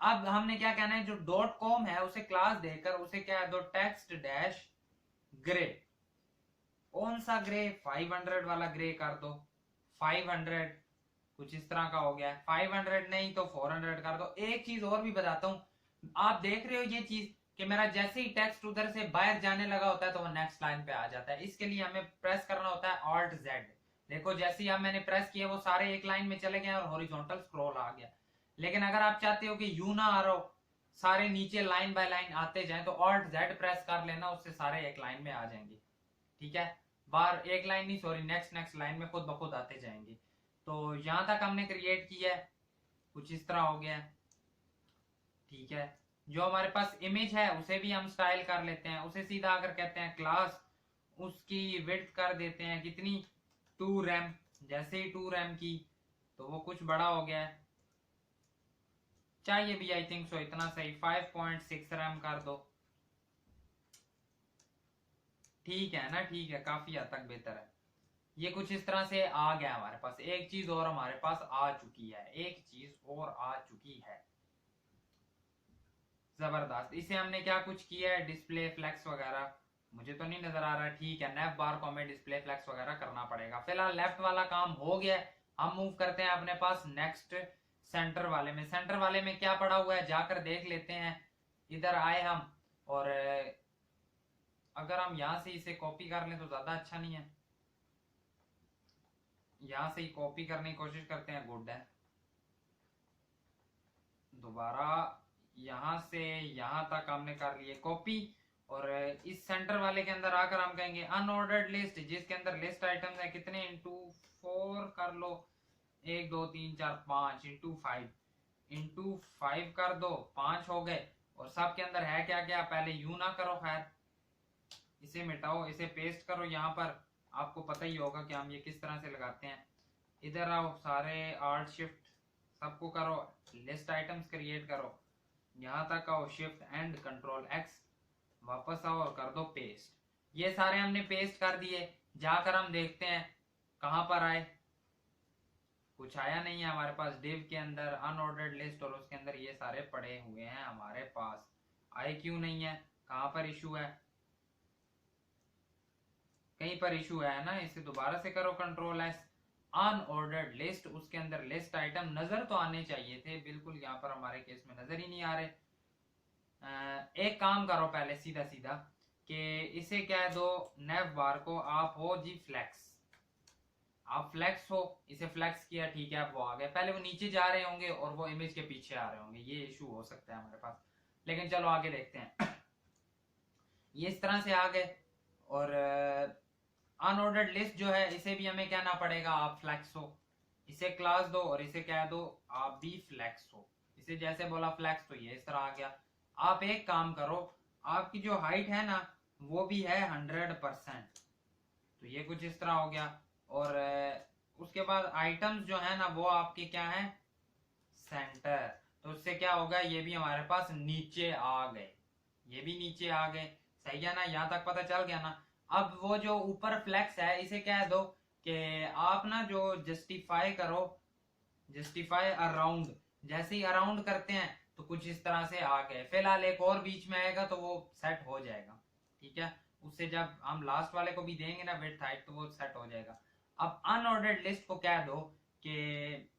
अब हमने क्या कहना है, जो .com है उसे क्लास देकर उसे क्या दो टेक्स्ट डैश ग्रे। कौन सा ग्रे, 500 वाला ग्रे कर दो, 500 कुछ इस तरह का हो गया। 500 नहीं तो 400 कर दो। एक चीज और भी बताता हूं, आप देख रहे हो ये चीज कि मेरा जैसे ही टेक्स्ट उधर से बाहर जाने लगा होता है तो वो नेक्स्ट लाइन पे आ जाता है। इसके लिए हमें प्रेस करना होता है Alt Z। देखो जैसे ही अब मैंने प्रेस किया वो सारे एक लाइन में चले गए और हॉरिजॉन्टल स्क्रॉल आ गया। लेकिन अगर आप चाहते हो कि यू ना आ रहा हो, सारे नीचे लाइन बाय लाइन आते जाए, तो Alt Z प्रेस कर लेना, उससे सारे एक लाइन में आ जाएंगे, ठीक है। बार एक लाइन नहीं, सॉरी, नेक्स्ट नेक्स्ट लाइन में खुद ब खुद आते जाएंगे। तो यहां तक हमने क्रिएट किया है। कुछ इस तरह हो गया। ठीक है, जो हमारे पास इमेज है उसे भी हम स्टाइल कर लेते हैं, उसे सीधा आकर कहते हैं क्लास, उसकी विड्थ कर देते हैं कितनी, 2 रैम। जैसे ही 2 रैम की तो वो कुछ बड़ा हो गया है, चाहिए भी आई थिंक सो इतना सही, 5.6 रैम कर दो। ठीक है ना, ठीक है, काफी हद तक बेहतर है। ये कुछ इस तरह से आ गया हमारे पास। एक चीज और हमारे पास आ चुकी है, एक चीज और आ चुकी है, जबरदस्त। इसे हमने क्या कुछ किया है, डिस्प्ले फ्लेक्स वगैरह मुझे तो नहीं नजर आ रहा। ठीक है, नेव बार को हमें डिस्प्ले फ्लेक्स वगैरह करना पड़ेगा। फिलहाल लेफ्ट वाला काम हो गया है, हम मूव करते हैं अपने पास नेक्स्ट सेंटर वाले में। सेंटर वाले में क्या पड़ा हुआ है जाकर देख लेते हैं। इधर आए हम, और अगर हम यहां से इसे कॉपी कर लें तो ज्यादा अच्छा नहीं है, यहां से ही कॉपी करने की कोशिश करते हैं, गुड है। दोबारा यहां से यहां तक हमने कर लिए कॉपी, और इस सेंटर वाले के अंदर आकर हम कहेंगे अनऑर्डर्ड लिस्ट, जिसके अंदर लिस्ट आइटम्स है कितने, इंटू 4 कर लो, 1 2 3 4 5 इंटू 5 कर दो, 5 हो गए। और सब के अंदर है क्या क्या, पहले यू ना करो, खैर इसे मिटाओ, इसे पेस्ट करो यहाँ पर। आपको पता ही होगा कि हम ये किस तरह से लगाते हैं। इधर आओ, सारे आर्ट शिफ्ट सबको करो, लिस्ट आइटम्स क्रिएट करो, यहाँ तक आओ, शिफ्ट एंड कंट्रोल एक्स, वापस आओ और कर दो पेस्ट। ये सारे हमने पेस्ट कर दिए। जाकर हम देखते हैं कहां पर आए, कुछ आया नहीं है हमारे पास। डिव के अंदर अनऑर्डर्ड लिस्ट, और उसके अंदर ये सारे पड़े हुए हैं हमारे पास, आए क्यों नहीं है, कहां पर इशू है, कहीं पर इशू है ना। इसे दोबारा से करो, कंट्रोल एस, अनऑर्डर्ड लिस्ट, उसके अंदर लिस्ट आइटम नजर तो आने चाहिए थे, बिल्कुल यहाँ पर हमारे केस में नजर ही नहीं आ रहे। एक काम करो पहले सीधा सीधा, कि इसे कह दो नेव बार को आप हो जी फ्लेक्स, आप फ्लेक्स हो, इसे फ्लेक्स किया, ठीक है, वो आ गए। पहले वो नीचे जा रहे होंगे और वो इमेज के पीछे आ रहे होंगे, ये इशू हो सकता है हमारे पास, लेकिन चलो आगे देखते हैं। ये इस तरह से आ गए। और अनऑर्डर्ड लिस्ट जो है इसे भी हमें कहना पड़ेगा आप फ्लेक्स हो, इसे क्लास दो और इसे कह दो आप भी फ्लेक्स हो। इसे जैसे बोला फ्लेक्स तो ये इस तरह आ गया। आप एक काम करो, आपकी जो हाइट है ना वो भी है 100%, तो ये कुछ इस तरह हो गया। और उसके बाद आइटम्स जो है ना वो आपके क्या है, सेंटर, तो उससे क्या होगा, ये भी हमारे पास नीचे आ गए, ये भी नीचे आ गए, सही है ना, यहाँ तक पता चल गया ना। अब वो जो ऊपर फ्लेक्स है इसे कह दो कि आप ना जो जस्टिफाई करो, जस्टिफाई अराउंड, जैसे ही अराउंड करते हैं तो कुछ इस तरह से आ गए। फिलहाल एक और बीच में आएगा तो वो सेट हो जाएगा, ठीक है, उससे जब हम लास्ट वाले को भी देंगे ना विड्थ हाइट तो वो सेट हो जाएगा। अब अनऑर्डर्ड लिस्ट को कह दो कि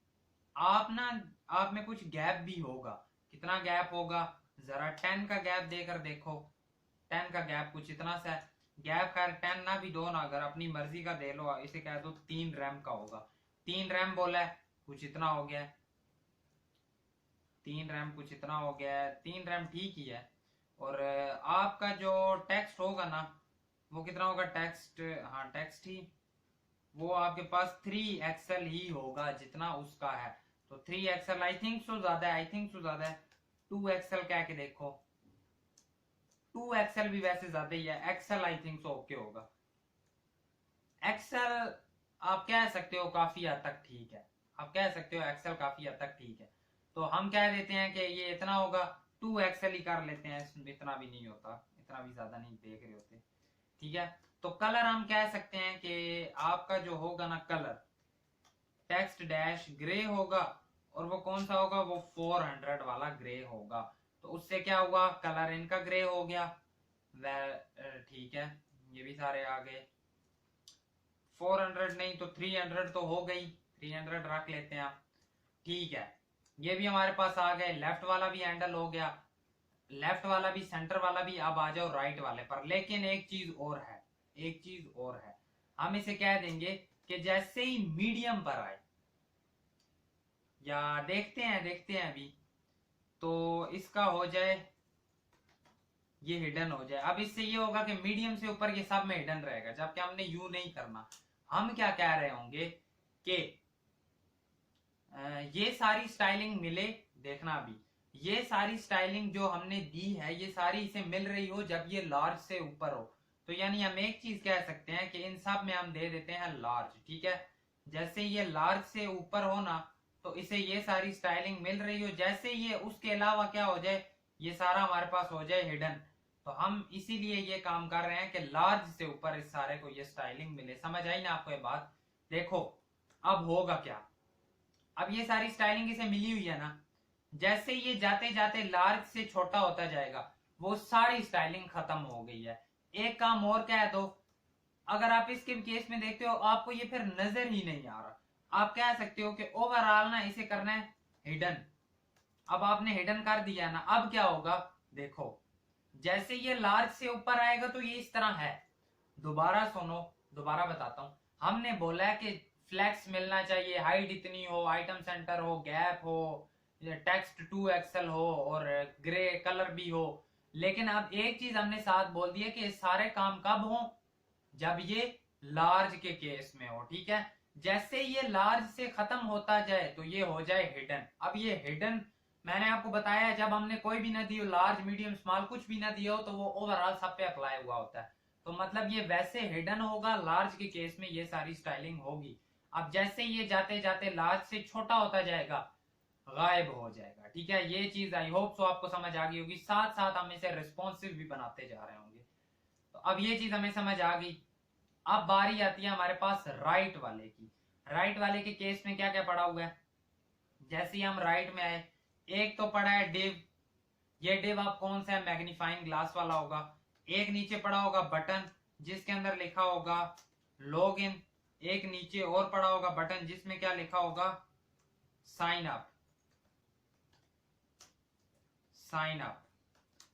आप ना, आप में कुछ गैप भी होगा, कितना गैप होगा, जरा 10 का गैप देकर देखो, 10 का गैप कुछ इतना सा है। गैप खैर 10 ना भी दो ना, अगर अपनी मर्जी का दे लो, इसे कह दो 3 रैम का होगा, 3 रैम बोला है, कुछ इतना हो गया है, 3 रैम कुछ इतना हो गया है, 3 रैम ठीक ही है। और आपका जो टेक्स्ट होगा ना वो कितना होगा, टेक्स्ट, हाँ टेक्स्ट ही, वो आपके पास 3 एक्सएल ही होगा जितना उसका है, तो 3 एक्सएल आई थिंक सो ज्यादा है, आई थिंक सो ज्यादा है। 2 एक्सएल कह के देखो, 2 एक्सएल भी वैसे ज्यादा ही है, XL I think so okay होगा। एक्सएल आप कह सकते हो काफी हद तक ठीक है, आप कह सकते हो एक्सएल काफी हद तक ठीक है, तो हम कह देते हैं कि ये इतना होगा, 2 एक्सएल ही कर लेते हैं, इसमें इतना भी नहीं होता, इतना भी ज्यादा नहीं देख रहे होते, ठीक है। तो कलर हम कह सकते हैं कि आपका जो होगा ना कलर, टेक्स्ट डैश ग्रे होगा, और वो कौन सा होगा, वो 400 वाला ग्रे होगा, तो उससे क्या हुआ, कलर इनका ग्रे हो गया, ठीक है, ये भी सारे आ गए। 400 नहीं तो 300 तो हो गई, 300 रख लेते हैं आप, ठीक है। ये भी हमारे पास आ गए, लेफ्ट वाला भी हैंडल हो गया, लेफ्ट वाला भी, सेंटर वाला भी। अब आ जाओ राइट वाले पर, लेकिन एक चीज और है, एक चीज और है, हम इसे कह देंगे कि जैसे ही मीडियम पर आए, या देखते हैं अभी, तो इसका हो जाए, ये हिडन हो जाए। अब इससे ये होगा कि मीडियम से ऊपर ये सब में हिडन रहेगा, जबकि हमने यू नहीं करना। हम क्या कह रहे होंगे कि ये सारी स्टाइलिंग मिले, देखना अभी ये सारी स्टाइलिंग जो हमने दी है ये सारी इसे मिल रही हो जब ये लार्ज से ऊपर हो। तो यानी हम एक चीज कह सकते हैं कि इन सब में हम दे देते हैं लार्ज, ठीक है। जैसे ये लार्ज से ऊपर हो ना तो इसे ये सारी स्टाइलिंग मिल रही हो, जैसे ये उसके अलावा क्या हो जाए, ये सारा हमारे पास हो जाए हिडन। तो हम इसीलिए ये काम कर रहे हैं कि लार्ज से ऊपर इस सारे को ये स्टाइलिंग मिले। समझ आई ना आपको ये बात? देखो अब होगा क्या, अब ये सारी स्टाइलिंग इसे मिली हुई है ना, जैसे ये जाते जाते लार्ज से छोटा होता जाएगा वो सारी स्टाइलिंग खत्म हो गई है। एक काम और कह दो, अगर आप इसके केस में देखते हो आपको ये फिर नजर ही नहीं आ रहा, आप कह सकते हो कि ओवरऑल ना इसे करना है हिडन। अब आपने हिडन कर दिया ना, अब क्या होगा देखो, जैसे ये लार्ज से ऊपर आएगा तो ये इस तरह है। दोबारा सुनो, दोबारा बताता हूं। हमने बोला है कि फ्लेक्स मिलना चाहिए, हाइट इतनी हो, आइटम सेंटर हो, गैप हो, टेक्स्ट 2 एक्सएल हो और ग्रे कलर भी हो। लेकिन अब एक चीज हमने साथ बोल दी है कि सारे काम कब हो, जब ये लार्ज के केस में हो, ठीक है। जैसे ये लार्ज से खत्म होता जाए तो ये हो जाए हिडन। अब ये हिडन मैंने आपको बताया जब हमने कोई भी ना दी हो, लार्ज मीडियम स्मॉल कुछ भी ना दिया हो, तो वो ओवरऑल सब पे अप्लाई हुआ होता है। तो मतलब ये वैसे हिडन होगा, लार्ज के केस में ये सारी स्टाइलिंग होगी। अब जैसे ये जाते जाते लार्ज से छोटा होता जाएगा गायब हो जाएगा, ठीक है। ये चीज आई होप सो आपको समझ आ गई होगी, साथ साथ हम इसे रिस्पॉन्सिव भी बनाते जा रहे होंगे। तो अब ये चीज हमें समझ आ गई। अब बारी आती है हमारे पास राइट वाले की। राइट वाले के केस में क्या क्या पड़ा हुआ है, जैसे ही हम राइट में आए, एक तो पड़ा है डिव। ये डिव आप कौन सा है, मैग्नीफाइंग ग्लास वाला होगा। एक नीचे पड़ा होगा बटन जिसके अंदर लिखा होगा लॉग इन। एक नीचे और पड़ा होगा बटन जिसमें क्या लिखा होगा, साइन अप। साइन अप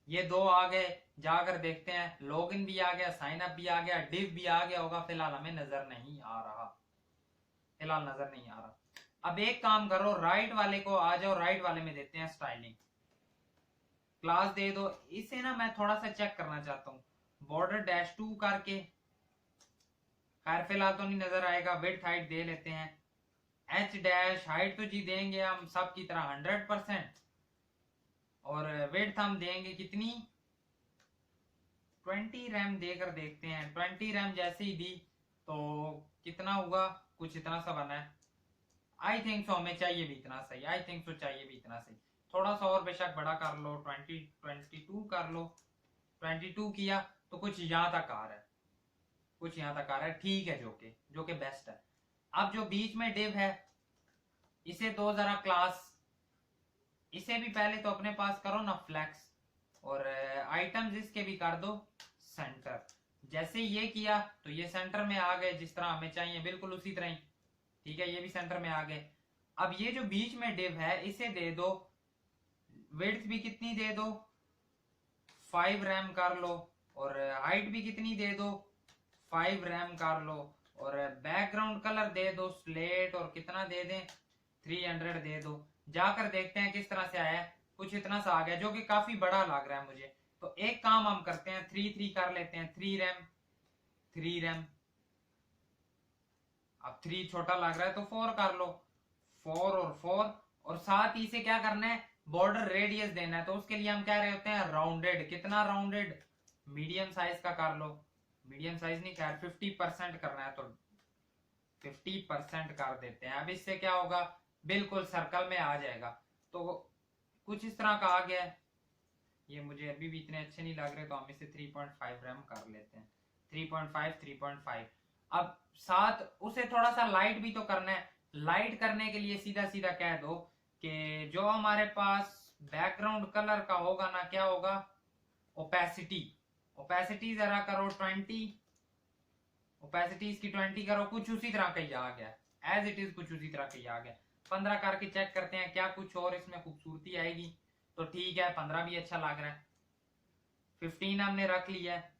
ये दो आ गए, जाकर देखते हैं। लॉगिन भी आ गया, साइन अप भी आ गया, डिव भी आ गया होगा, फिलहाल हमें नजर नहीं आ रहा, फिलहाल नजर नहीं आ रहा। अब एक काम करो, राइट वाले को आ जाओ, राइट वाले में देते हैं स्टाइलिंग। क्लास दे दो इसे ना, मैं थोड़ा सा चेक करना चाहता हूँ, बॉर्डर -2 करके। खैर फिलहाल तो नहीं नजर आएगा, विड्थ हाइट दे लेते हैं H- हाइट तो जी देंगे हम सब की तरह 100%, और विड्थ हम देंगे कितनी, 20 रैम देकर देखते हैं। 20 रैम जैसे ही दी तो कितना हुआ, कुछ इतना सा बना है। आई थिंक सो हमें चाहिए भी इतना सही, आई थिंक सो चाहिए भी इतना सही। थोड़ा सा और बेशक बड़ा कर लो, 22 कर लो। 22 किया तो कुछ यहाँ तक आ रहा है, कुछ यहाँ तक आ रहा है, ठीक है, जो कि बेस्ट है। अब जो बीच में डिव है इसे दो जरा क्लास, इसे भी पहले तो अपने पास करो ना फ्लैक्स, और आइटम्स इसके भी कर दो सेंटर। जैसे ये किया तो ये सेंटर में आ गए जिस तरह हमें चाहिए, बिल्कुल उसी तरह ही, ठीक है। ये भी सेंटर में आ गए। अब ये जो बीच में डिव है इसे दे दो विड्थ भी कितनी दे दो, 5 रैम कर लो, और हाइट भी कितनी दे दो, 5 रैम कर लो, और बैकग्राउंड कलर दे दो स्लेट, और कितना दे दें, 300 दे दो। जाकर देखते हैं किस तरह से आया है, कुछ इतना सा आ गया जो कि काफी बड़ा लग रहा है मुझे। तो एक काम हम करते हैं, 3 कर लेते हैं, 3 रैम। अब 3 छोटा लग रहा है तो 4 कर लो, 4 और 4। और साथ ही से क्या करना है, बॉर्डर रेडियस देना है। तो उसके लिए हम कह रहे होते हैं राउंडेड। कितना राउंडेड, मीडियम साइज का कर लो, मीडियम साइज नहीं, खैर 50% करना है तो 50% कर देते हैं। अब इससे क्या होगा, बिल्कुल सर्कल में आ जाएगा। तो कुछ इस तरह का आ गया है। ये मुझे अभी भी इतने अच्छे नहीं लग रहे तो हम इसे 3.5 रैम कर लेते हैं, 3.5। अब साथ उसे थोड़ा सा लाइट भी तो करना है। लाइट करने के लिए सीधा सीधा कह दो कि जो हमारे पास बैकग्राउंड कलर का होगा ना, क्या होगा, ओपेसिटी। ओपेसिटी जरा करो 20, ओपेसिटी इसकी 20 करो, कुछ उसी तरह का ही आ गया, एज इट इज कुछ उसी तरह का ही आ गया। 15 करके चेक करते हैं क्या कुछ और इसमें खूबसूरती आएगी। तो ठीक है, 15 भी अच्छा लग रहा है। 15 हमने रख लिया है।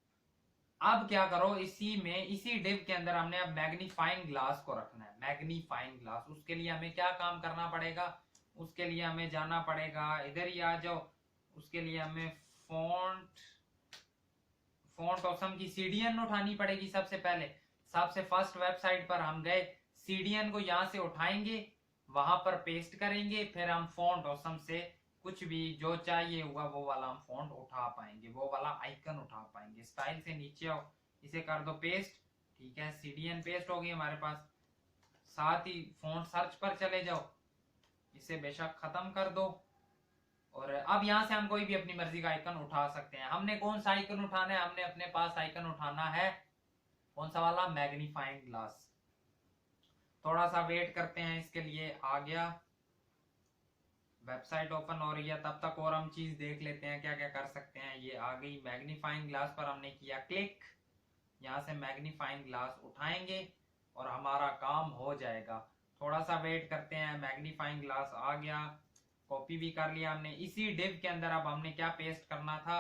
अब क्या करो, इसी में इसी डिव के अंदर हमने अब मैग्नीफाइंग ग्लास को रखना है। मैग्नीफाइंग ग्लास, उसके लिए हमें क्या काम करना पड़ेगा, उसके लिए हमें जाना पड़ेगा, इधर ही आ जाओ। उसके लिए हमें फॉन्ट ऑसम की सीडीएन उठानी पड़ेगी सबसे पहले। सबसे फर्स्ट वेबसाइट पर हम गए, सीडीएन को यहां से उठाएंगे, वहां पर पेस्ट करेंगे, फिर हम फॉन्ट ऑसम से कुछ भी जो चाहिए हुआ वो वाला हम फॉन्ट उठा पाएंगे, वो वाला आइकन उठा पाएंगे। स्टाइल से नीचे आओ, इसे कर दो पेस्ट, ठीक है, CDN पेस्ट हो गई हमारे पास। साथ ही फॉन्ट सर्च पर चले जाओ, इसे बेशक खत्म कर दो, और अब यहाँ से हम कोई भी अपनी मर्जी का आइकन उठा सकते हैं। हमने कौन सा आइकन उठाना है, हमने अपने पास आइकन उठाना है कौन सा वाला, मैग्नीफाइंग ग्लास। थोड़ा सा वेट करते हैं, इसके लिए आ गया, वेबसाइट ओपन हो रही है, तब तक और हम चीज देख लेते हैं क्या क्या कर सकते हैं। ये आ गई मैग्नीफाइंग ग्लास पर, हमने किया क्लिक, यहाँ से मैग्नीफाइंग ग्लास उठाएंगे और हमारा काम हो जाएगा। थोड़ा सा वेट करते हैं, मैग्नीफाइंग ग्लास आ गया, कॉपी भी कर लिया हमने इसी डिव के अंदर। अब हमने क्या पेस्ट करना था,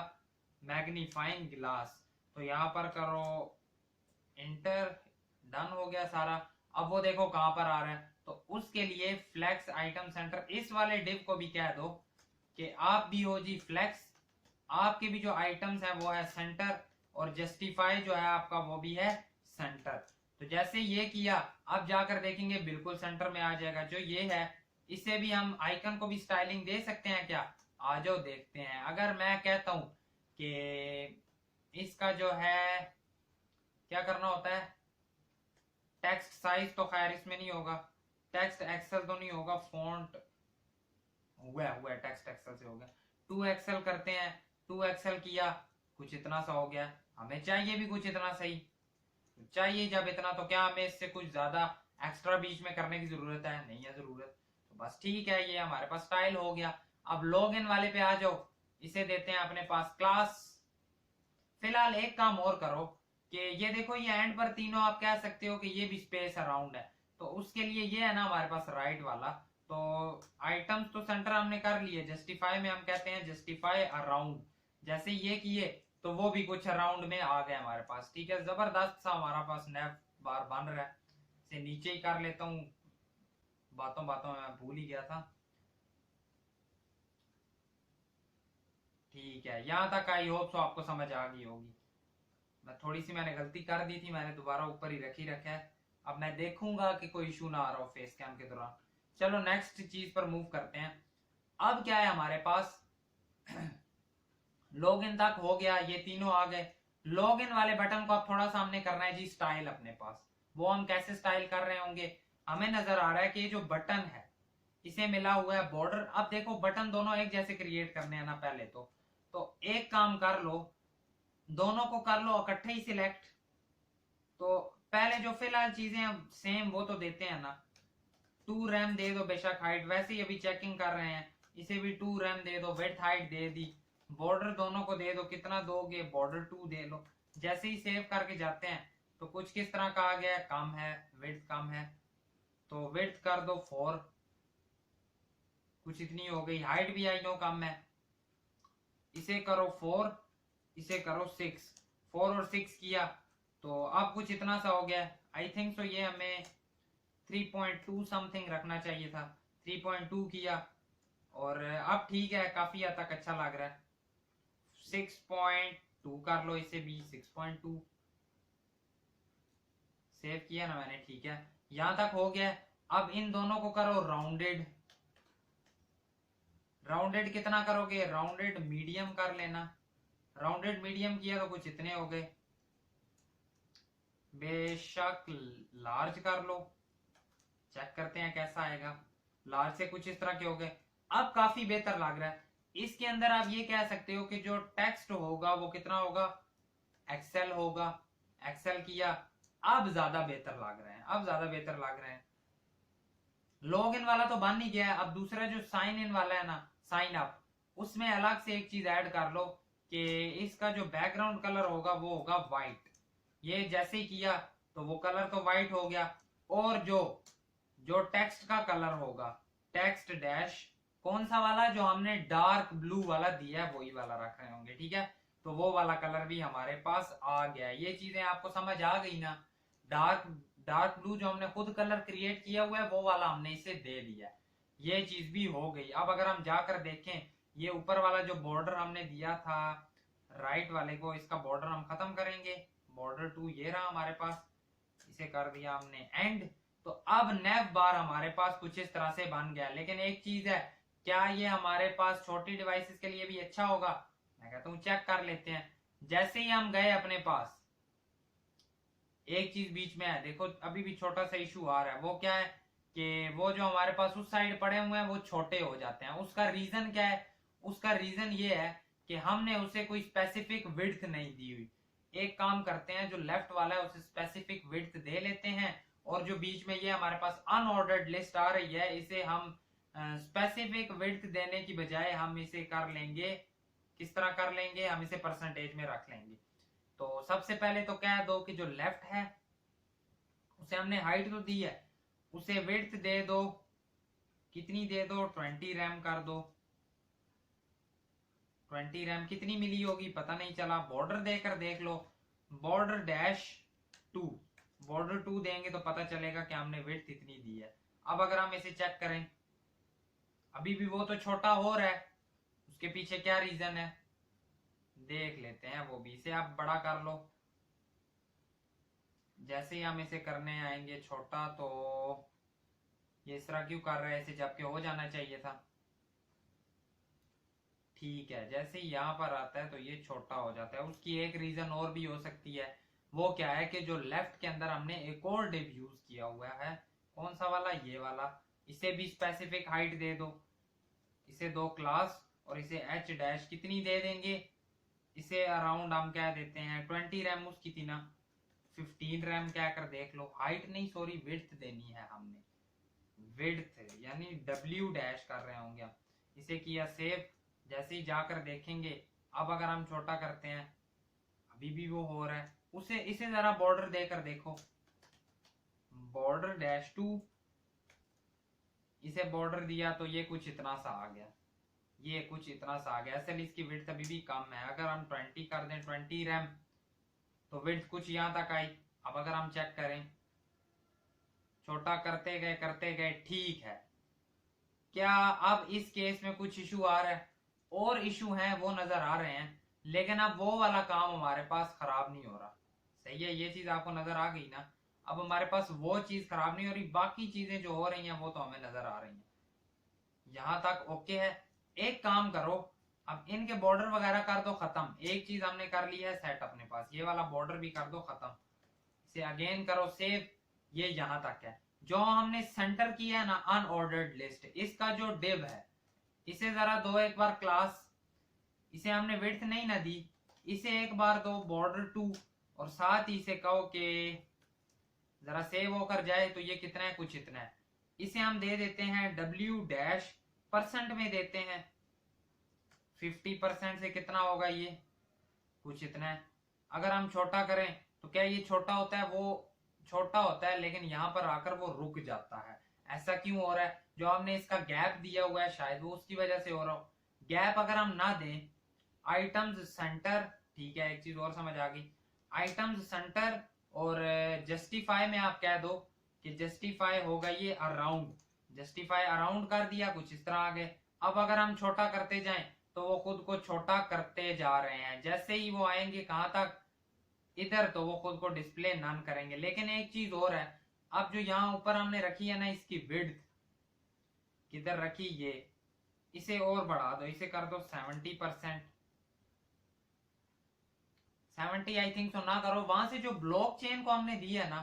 मैग्नीफाइंग ग्लास, तो यहाँ पर करो इंटर, डन हो गया सारा। अब वो देखो कहां पर आ रहा है, तो उसके लिए फ्लेक्स आइटम सेंटर, इस वाले डिव को भी कह दो कि आप भी हो जी फ्लेक्स, आपके भी जो आइटम्स है वो है सेंटर, और जस्टिफाई जो है आपका वो भी है सेंटर। तो जैसे ये किया, अब जाकर देखेंगे बिल्कुल सेंटर में आ जाएगा। जो ये है, इसे भी हम आइकन को भी स्टाइलिंग दे सकते हैं क्या, आ जाओ देखते हैं। अगर मैं कहता हूं कि इसका जो है क्या करना होता है, टेक्स्ट साइज तो खैर इसमें नहीं होगा, टेक्स्ट एक्सेल तो नहीं होगा, फॉन्ट हुआ टेक्स्ट एक्सेल से हो गया, 2 एक्सेल करते हैं, 2 एक्सेल किया, कुछ इतना सा हो गया। हमें चाहिए भी कुछ इतना सही, चाहिए जब इतना, तो क्या हमें इससे कुछ ज्यादा एक्स्ट्रा बीच में करने की जरूरत है, नहीं है जरूरत, तो बस ठीक है, ये हमारे पास स्टाइल हो गया। अब लॉग इन वाले पे आ जाओ, इसे देते हैं अपने पास क्लास। फिलहाल एक काम और करो कि ये देखो, ये एंड पर तीनों आप कह सकते हो कि ये भी स्पेस अराउंड है, तो उसके लिए ये है ना हमारे पास राइट वाला, तो आइटम्स तो सेंटर हमने कर लिए, जस्टिफाई में हम कहते हैं जस्टिफाई अराउंड। जैसे ये किए तो वो भी कुछ अराउंड में आ गया हमारे पास, ठीक है, जबरदस्त सा हमारा पास नैव बार बन रहा है। इसे नीचे ही कर लेता हूँ, बातों बातों में मैं भूल ही गया था। ठीक है, यहाँ तक आई होप सो आपको समझ आ गई होगी। मैं थोड़ी सी मैंने गलती कर दी थी, मैंने दोबारा ऊपर ही रखी रखा है। अब मैं देखूंगा कि कोई इशू ना आ रहा हो फेस कैम के दौरान। चलो नेक्स्ट चीज पर मूव करते हैं। अब क्या है हमारे पास, लॉगिन तक हो गया, ये तीनों आ गए। लॉगिन वाले बटन को अब थोड़ा सा हमने करना है जी स्टाइल अपने पास। वो हम कैसे स्टाइल कर रहे होंगे, हमें नजर आ रहा है कि ये जो बटन है इसे मिला हुआ है बॉर्डर। अब देखो बटन दोनों एक जैसे क्रिएट करने हैं ना पहले तो एक काम कर लो, दोनों को कर लो इकट्ठे ही सिलेक्ट। तो पहले जो फिलहाल चीजें सेम वो तो देते हैं ना, 2 रैम दे दो बेशक, हाइट वैसे ही अभी चेकिंग कर रहे हैं, इसे भी 2 रैम दे दो, विड्थ हाइट दे दी, बॉर्डर दोनों को दे दो, कितना दोगे, बॉर्डर 2 दे लो। जैसे ही सेव करके जाते हैं तो कुछ किस तरह का आ गया, कम है, विड्थ कम है, तो विड्थ कर दो 4, कुछ इतनी हो गई, हाइट भी आई नो कम है, इसे करो 4, इसे करो 6, 4 और 6 किया तो अब कुछ इतना सा हो गया। आई थिंक सो ये हमें 3.2 समथिंग रखना चाहिए था, 3.2 किया, और अब ठीक है, काफी हद तक अच्छा लग रहा है। 6.2 कर लो, इसे भी 6.2 सेव किया ना मैंने, ठीक है, यहां तक हो गया। अब इन दोनों को करो राउंडेड, राउंडेड कितना करोगे, राउंडेड मीडियम कर लेना, राउंडेड मीडियम किया तो कुछ इतने हो गए, बेशक लार्ज कर लो, चेक करते हैं कैसा आएगा, लार्ज से कुछ इस तरह के हो गए। अब काफी बेहतर लग रहा है। इसके अंदर आप ये कह सकते हो कि जो टेक्स्ट होगा वो कितना होगा, एक्सेल होगा, एक्सेल किया, अब ज्यादा बेहतर लग रहे हैं, अब ज्यादा बेहतर लग रहे हैं। लॉग इन वाला तो बन ही गया है, अब दूसरा जो साइन इन वाला है ना, साइन अप, उसमें अलग से एक चीज ऐड कर लो कि इसका जो बैकग्राउंड कलर होगा वो होगा व्हाइट। ये जैसे ही किया तो वो कलर तो व्हाइट हो गया, और जो जो टेक्स्ट का कलर होगा, टेक्स्ट डैश कौन सा वाला, जो हमने डार्क ब्लू वाला दिया है वही वाला रख रहे होंगे, ठीक है, तो वो वाला कलर भी हमारे पास आ गया। ये चीजें आपको समझ आ गई ना, डार्क डार्क ब्लू जो हमने खुद कलर क्रिएट किया हुआ है वो वाला हमने इसे दे दिया, ये चीज भी हो गई। अब अगर हम जाकर देखें, ये ऊपर वाला जो बॉर्डर हमने दिया था राइट वाले को, इसका बॉर्डर हम खत्म करेंगे, बॉर्डर 2 ये रहा हमारे पास, इसे कर दिया हमने एंड। तो अब नेव बार हमारे पास कुछ इस तरह से बन गया। लेकिन एक चीज है, क्या ये हमारे पास छोटी डिवाइसेस के लिए भी अच्छा होगा? मैं कहता हूँ चेक कर लेते हैं। जैसे ही हम गए अपने पास, एक चीज बीच में है, देखो अभी भी छोटा सा इशू आ रहा है। वो क्या है कि वो जो हमारे पास उस साइड पड़े हुए हैं वो छोटे हो जाते हैं। उसका रीजन क्या है? उसका रीजन ये है कि हमने उसे कोई स्पेसिफिक विड्थ नहीं दी हुई। एक काम करते हैं, जो लेफ्ट वाला है उसे स्पेसिफिक विड्थ दे लेते हैं, और जो बीच में ये हमारे पास अनऑर्डर्ड लिस्ट आ रही है इसे हम स्पेसिफिक विड्थ देने की बजाय हम इसे कर लेंगे, किस तरह कर लेंगे, हम इसे परसेंटेज में रख लेंगे। तो सबसे पहले तो कह दो कि जो लेफ्ट है उसे हमने हाइट तो दी है, उसे विड्थ दे दो, कितनी दे दो, 20 रैम कर दो। 20 रैम कितनी मिली होगी पता नहीं चला, बॉर्डर देकर देख लो, बॉर्डर डैश 2, बॉर्डर 2 देंगे तो पता चलेगा कि हमने विड्थ इतनी दी है। अब अगर हम इसे चेक करें, अभी भी वो तो छोटा हो रहा है, उसके पीछे क्या रीजन है देख लेते हैं वो भी। इसे आप बड़ा कर लो। जैसे ही हम इसे करने आएंगे छोटा, तो ये इस तरह क्यों कर रहे हैं इसे, जबकि हो जाना चाहिए था। ठीक है, जैसे ही यहाँ पर आता है तो ये छोटा हो जाता है। उसकी एक रीजन और भी हो सकती है, वो क्या है कि जो लेफ्ट के अंदर हमने एक और डिव यूज किया हुआ है। कौन सा वाला? ये वाला। इसे भी स्पेसिफिक हाइट दे दो, इसे दो क्लास, और इसे एच डैश कितनी दे देंगे, इसे अराउंड हम क्या देते हैं 20 रैम, उसकी थी ना 15 रैम क्या कर देख लो। हाइट नहीं सॉरी विड्थ देनी है हमने, विड्थ यानी डब्ल्यू डैश कर रहे होंगे हम। इसे किया सेव, जैसे ही जाकर देखेंगे। अब अगर हम छोटा करते हैं, अभी भी वो हो रहा है, उसे इसे जरा बॉर्डर देकर देखो, बॉर्डर डैश 2, इसे बॉर्डर दिया तो ये कुछ इतना सा आ गया, ये कुछ इतना सा आ गया। असल इसकी विड्थ अभी भी कम है। अगर हम 20 कर दें 20 रैम तो विड्थ कुछ यहां तक आई। अब अगर हम चेक करें, छोटा करते गए ठीक है। क्या अब इस केस में कुछ इशू आ रहा है? और इशू हैं वो नजर आ रहे हैं, लेकिन अब वो वाला काम हमारे पास खराब नहीं हो रहा। सही है, ये चीज आपको नजर आ गई ना। अब हमारे पास वो चीज खराब नहीं हो रही, बाकी चीजें जो हो रही हैं वो तो हमें नजर आ रही हैं। यहां तक ओके है। एक काम करो, अब इनके बॉर्डर वगैरह कर दो खत्म। एक चीज हमने कर ली है सेट अपने पास, ये वाला बॉर्डर भी कर दो खत्म। इसे अगेन करो सेव, ये यहां तक है। जो हमने सेंटर किया है ना अनऑर्डर्ड लिस्ट, इसका जो डिव है इसे जरा दो एक बार क्लास, इसे हमने विड्थ नहीं ना दी, इसे एक बार दो बॉर्डर 2, और साथ ही इसे कहो कि जरा सेव होकर जाए तो ये कितना है, कुछ इतना है। इसे हम दे देते हैं डब्ल्यू डैश, परसेंट में देते हैं 50% से कितना होगा ये, कुछ इतना है। अगर हम छोटा करें तो क्या ये छोटा होता है? वो छोटा होता है, लेकिन यहाँ पर आकर वो रुक जाता है। ऐसा क्यों हो रहा है? जो हमने इसका गैप दिया हुआ है शायद वो उसकी वजह से हो रहा हो। गैप अगर हम ना दें, आइटम्स सेंटर, ठीक है, एक चीज और समझ आ गई। आइटम्स सेंटर और जस्टिफाई में आप कह दो कि जस्टिफाई होगा ये अराउंड, जस्टिफाई अराउंड कर दिया, कुछ इस तरह आ गए। अब अगर हम छोटा करते जाएं तो वो खुद को छोटा करते जा रहे हैं। जैसे ही वो आएंगे कहां तक, इधर, तो वो खुद को डिस्प्ले नन करेंगे। लेकिन एक चीज और है, अब जो यहाँ ऊपर हमने रखी है ना इसकी विड्थ, किधर रखी ये, इसे और बढ़ा दो, इसे कर दो 70%। 70 आई थिंक सो ना करो, वहां से जो ब्लॉक चेन को हमने दी है ना,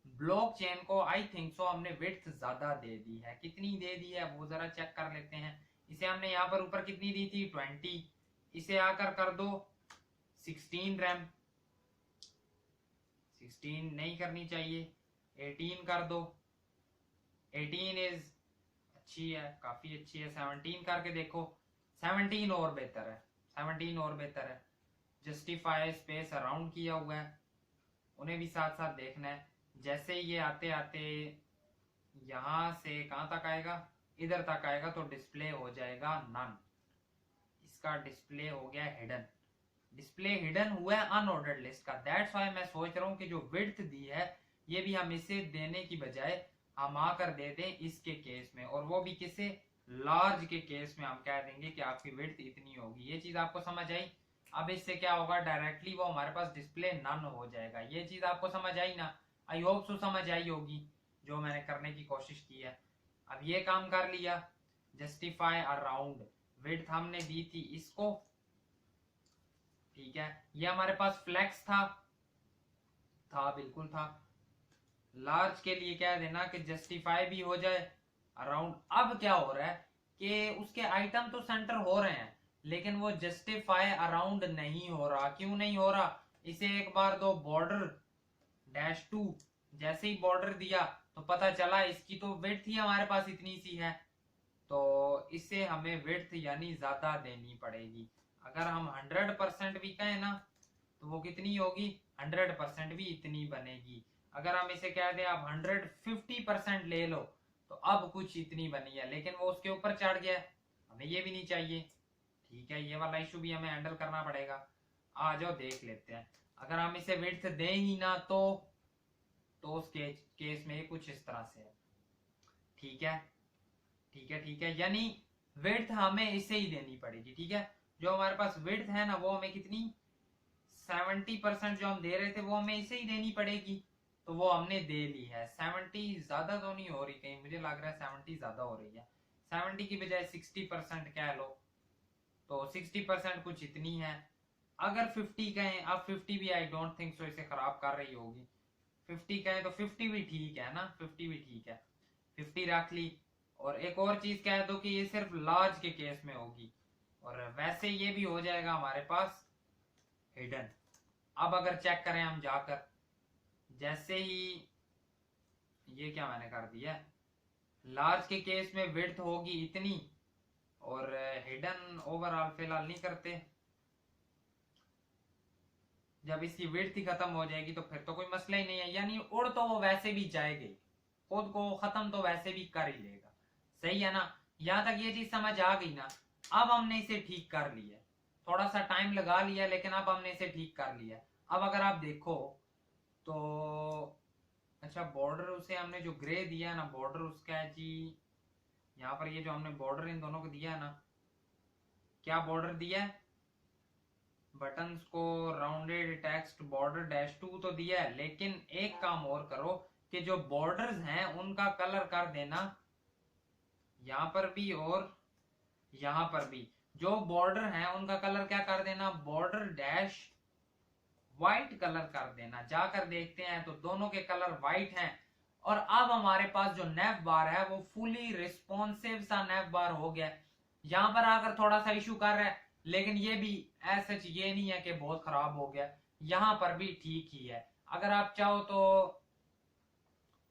ब्लॉक चेन को आई थिंक सो हमने विड्थ ज्यादा दे दी है। कितनी दे दी है वो जरा चेक कर लेते हैं। इसे हमने यहाँ पर ऊपर कितनी दी थी 20, इसे आकर कर दो 16 रैम, 16 नहीं करनी चाहिए, 18 कर दो। 18 इज अच्छी है, काफी अच्छी है। 17 करके देखो, 17 और बेहतर है, 17 और बेहतर है। जस्टिफाई स्पेस अराउंड किया हुआ है, उन्हें भी साथ साथ देखना है। जैसे ये आते आते यहां से कहां तक आएगा, इधर तक आएगा तो डिस्प्ले हो जाएगा नन। इसका डिस्प्ले हो गया हिडन, डिस्प्ले हिडन हुआ है अनऑर्डर्ड लिस्ट का। दैट्स व्हाई मैं सोच रहा हूं कि जो विड्थ दी है ये भी हम इसे देने की बजाय हम आकर दे दें इसके केस में, और वो भी किसे, लार्ज के केस में हम कह देंगे कि आपकी विड्थ इतनी होगी। ये चीज आपको समझ आई? अब इससे क्या होगा, डायरेक्टली वो हमारे पास डिस्प्ले नन हो जाएगा। ये चीज आपको समझ आई ना? आई होप सो समझ आई होगी। जो मैंने करने की कोशिश की है। अब ये काम कर लिया। जस्टिफाई अराउंड विड्थ हमने दी थी इसको, ठीक है। ये हमारे पास फ्लेक्स था बिल्कुल था। लार्ज के लिए क्या देना कि जस्टिफाई भी हो जाए अराउंड। अब क्या हो रहा है कि उसके आइटम तो सेंटर हो रहे हैं लेकिन वो जस्टिफाई अराउंड नहीं हो रहा। क्यों नहीं हो रहा? इसे एक बार दो बॉर्डर -2, जैसे ही बॉर्डर दिया तो पता चला इसकी तो विड्थ ही हमारे पास इतनी सी है, तो इससे हमें विड्थ यानी ज्यादा देनी पड़ेगी। अगर हम 100% भी कहें ना तो वो कितनी होगी? 100% भी इतनी बनेगी। अगर हम इसे कह दें आप 150% ले लो तो अब कुछ इतनी बनी है, लेकिन वो उसके ऊपर चढ़ गया है, हमें ये भी नहीं चाहिए। ठीक है, ये वाला इशू भी हमें हैंडल करना पड़ेगा। आ जाओ देख लेते हैं। अगर हम इसे विड्थ दें ही ना तो उस केस में कुछ इस तरह से है। ठीक है ठीक है ठीक है, यानी विड्थ हमें इसे ही देनी पड़ेगी। ठीक है, जो हमारे पास विड्थ है ना वो हमें कितनी 70% जो हम दे रहे थे वो हमें इसे ही देनी पड़ेगी, तो वो हमने दे ली है। 70 ज्यादा तो नहीं हो रही, कहीं मुझे लग रहा है 70 ज्यादा हो रही है। 70 की बजाय 60% कह लो, तो 60% कुछ इतनी है। अगर 50 कहें, अब 50 भी आई डोंट थिंक सो इसे खराब कर रही होगी। 50 कहें तो 50 भी ठीक है ना, 50 भी ठीक है, 50 रख ली। और एक और चीज कह दो कि ये सिर्फ लार्ज के केस में होगी, और वैसे ये भी हो जाएगा हमारे पास हिडन। अब अगर चेक करें हम जाकर, जैसे ही ये क्या मैंने कर दिया, लार्ज के केस में विड्थ होगी इतनी, और हिडन ओवरऑल फिलहाल नहीं करते। जब इसकी विड्थ ही खत्म हो जाएगी तो फिर तो कोई मसला ही नहीं है, यानी उड़ तो वो वैसे भी जाएगी, खुद को खत्म तो वैसे भी कर ही लेगा। सही है ना? यहां तक ये चीज समझ आ गई ना? अब हमने इसे ठीक कर लिया, थोड़ा सा टाइम लगा लिया लेकिन अब हमने इसे ठीक कर लिया। अब अगर आप देखो तो अच्छा, बॉर्डर उसे हमने जो ग्रे दिया है ना, बॉर्डर उसका है जी, यहाँ पर ये जो हमने बॉर्डर इन दोनों को दिया है ना, क्या बॉर्डर दिया है? बटन्स को राउंडेड टेक्स्ट बॉर्डर -2 तो दिया है, लेकिन एक काम और करो कि जो बॉर्डर्स हैं उनका कलर कर देना यहां पर भी और यहां पर भी। जो बॉर्डर हैं उनका कलर क्या कर देना? बॉर्डर डैश व्हाइट कलर कर देना। जाकर देखते हैं तो दोनों के कलर व्हाइट हैं। और अब हमारे पास जो नेव बार है वो फुली रिस्पॉन्सिव सा नेव बार हो गया। यहां पर आकर थोड़ा सा इशू कर रहा है, लेकिन ये भी ऐसा ये नहीं है कि बहुत खराब हो गया, यहां पर भी ठीक ही है। अगर आप चाहो तो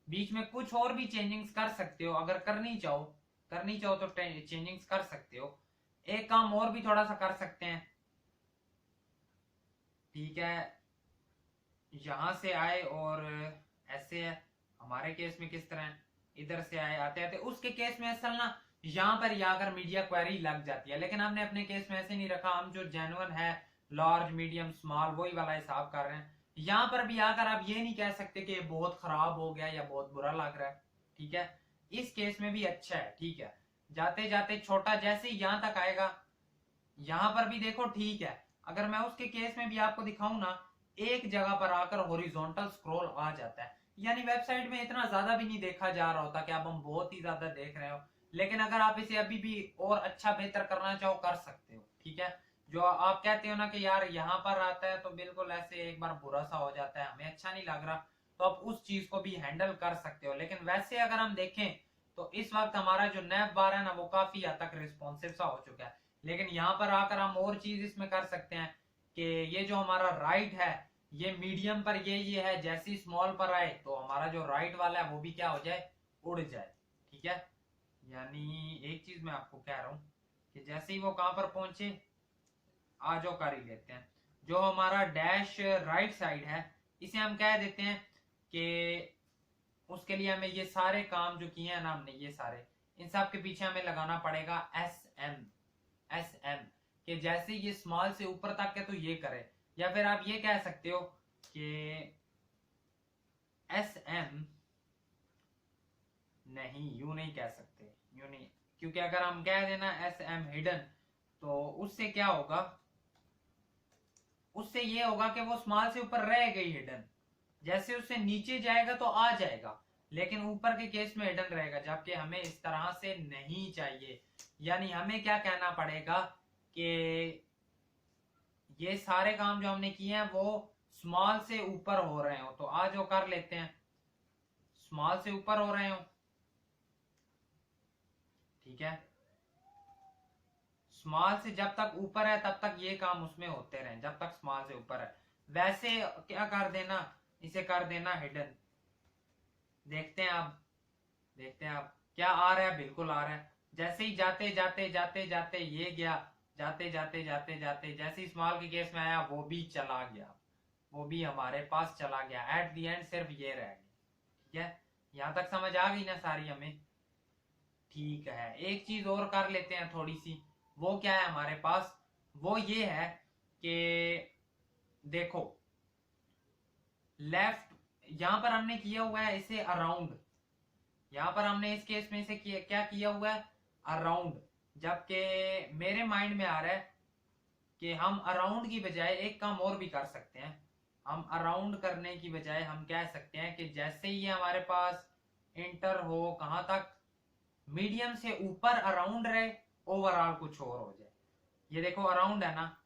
बीच में कुछ और भी चेंजिंग्स कर सकते हो, अगर करनी चाहो तो चेंजिंग्स कर सकते हो। एक काम और भी थोड़ा सा कर सकते हैं। ठीक है, यहां से आए और ऐसे है। हमारे केस में किस तरह है, इधर से आए आते आते, उसके केस में असल ना यहां पर या अगर मीडिया क्वेरी लग जाती है, लेकिन हमने अपने केस में ऐसे नहीं रखा। हम जो जेन्युइन है लार्ज मीडियम स्मॉल वही वाला हिसाब कर रहे हैं। यहां पर भी आकर आप ये नहीं कह सकते कि बहुत खराब हो गया या बहुत बुरा लग रहा है। ठीक है, इस केस में भी अच्छा है। ठीक है, जाते जाते छोटा जैसे ही यहां तक आएगा, यहां पर भी देखो ठीक है। अगर मैं उसके केस में भी आपको दिखाऊं ना, एक जगह पर आकर हॉरिजॉन्टल स्क्रॉल आ जाता है, यानी वेबसाइट में इतना ज्यादा भी नहीं देखा जा रहा होता कि अब हम बहुत ही ज्यादा देख रहे हो। लेकिन अगर आप इसे अभी भी और अच्छा बेहतर करना चाहो कर सकते हो। ठीक है, जो आप कहते हो ना कि यार यहाँ पर आता है तो बिल्कुल ऐसे एक बार बुरा सा हो जाता है, हमें अच्छा नहीं लग रहा, तो आप उस चीज को भी हैंडल कर सकते हो। लेकिन वैसे अगर हम देखें तो इस वक्त हमारा जो नैव बार है ना वो काफी हद तक रिस्पॉन्सिव सा हो चुका है। लेकिन यहाँ पर आकर हम और चीज इसमें कर सकते हैं कि ये जो हमारा राइट है ये मीडियम पर ये है, जैसी स्मॉल पर आए तो हमारा जो राइट वाला है वो भी क्या हो जाए, उड़ जाए। ठीक है, यानी एक चीज मैं आपको कह रहा हूं कि जैसे ही वो कहां पर पहुंचे, आ जाओ कर ही लेते हैं। जो हमारा डैश राइट साइड है इसे हम कह देते हैं कि उसके लिए हमें ये सारे काम जो किए हैं ना हमने, ये सारे इन सब के पीछे हमें लगाना पड़ेगा एस एम कि जैसे ये स्मॉल से ऊपर तक है तो ये करे, या फिर आप ये कह सकते हो कि एस एम, नहीं यूं नहीं कह सकते, यूं नहीं, क्योंकि अगर हम कह देना एस एम हिडन तो उससे क्या होगा, उससे ये होगा कि वो स्मॉल से ऊपर रह गई हिडन, जैसे उससे नीचे जाएगा तो आ जाएगा, लेकिन ऊपर के केस में हिडन रहेगा, जबकि हमें इस तरह से नहीं चाहिए। यानी हमें क्या कहना पड़ेगा कि ये सारे काम जो हमने किए हैं वो स्मॉल से ऊपर हो रहे हो। तो आज वो कर लेते हैं, स्मॉल से ऊपर हो रहे हो, ठीक है। स्मॉल से जब तक ऊपर है तब तक ये काम उसमें होते रहे, जब तक स्मॉल से ऊपर है। वैसे क्या कर देना, इसे कर देना हिडन। देखते हैं आप, देखते हैं आप क्या आ रहा है, बिल्कुल आ रहा है। जैसे ही जाते जाते जाते जाते ये गया, जाते जाते जाते जाते जैसे ही स्मॉल के केस में आया वो भी चला गया, वो भी हमारे पास चला गया। एट द एंड सिर्फ ये रह गया, ठीक है। यहां तक समझ आ गई ना सारी हमें, ठीक है। एक चीज और कर लेते हैं थोड़ी सी, वो क्या है हमारे पास, वो ये है कि देखो लेफ्ट यहां पर हमने किया हुआ है इसे अराउंड, यहां पर हमने इस केस में इसे क्या किया हुआ है, अराउंड। जबकि मेरे माइंड में आ रहा है कि हम अराउंड की बजाय एक काम और भी कर सकते हैं। हम अराउंड करने की बजाय हम कह सकते हैं कि जैसे ही हमारे पास इंटर हो कहां तक, मीडियम से ऊपर अराउंड रहे, ओवरऑल कुछ और हो जाए। ये देखो अराउंड है ना,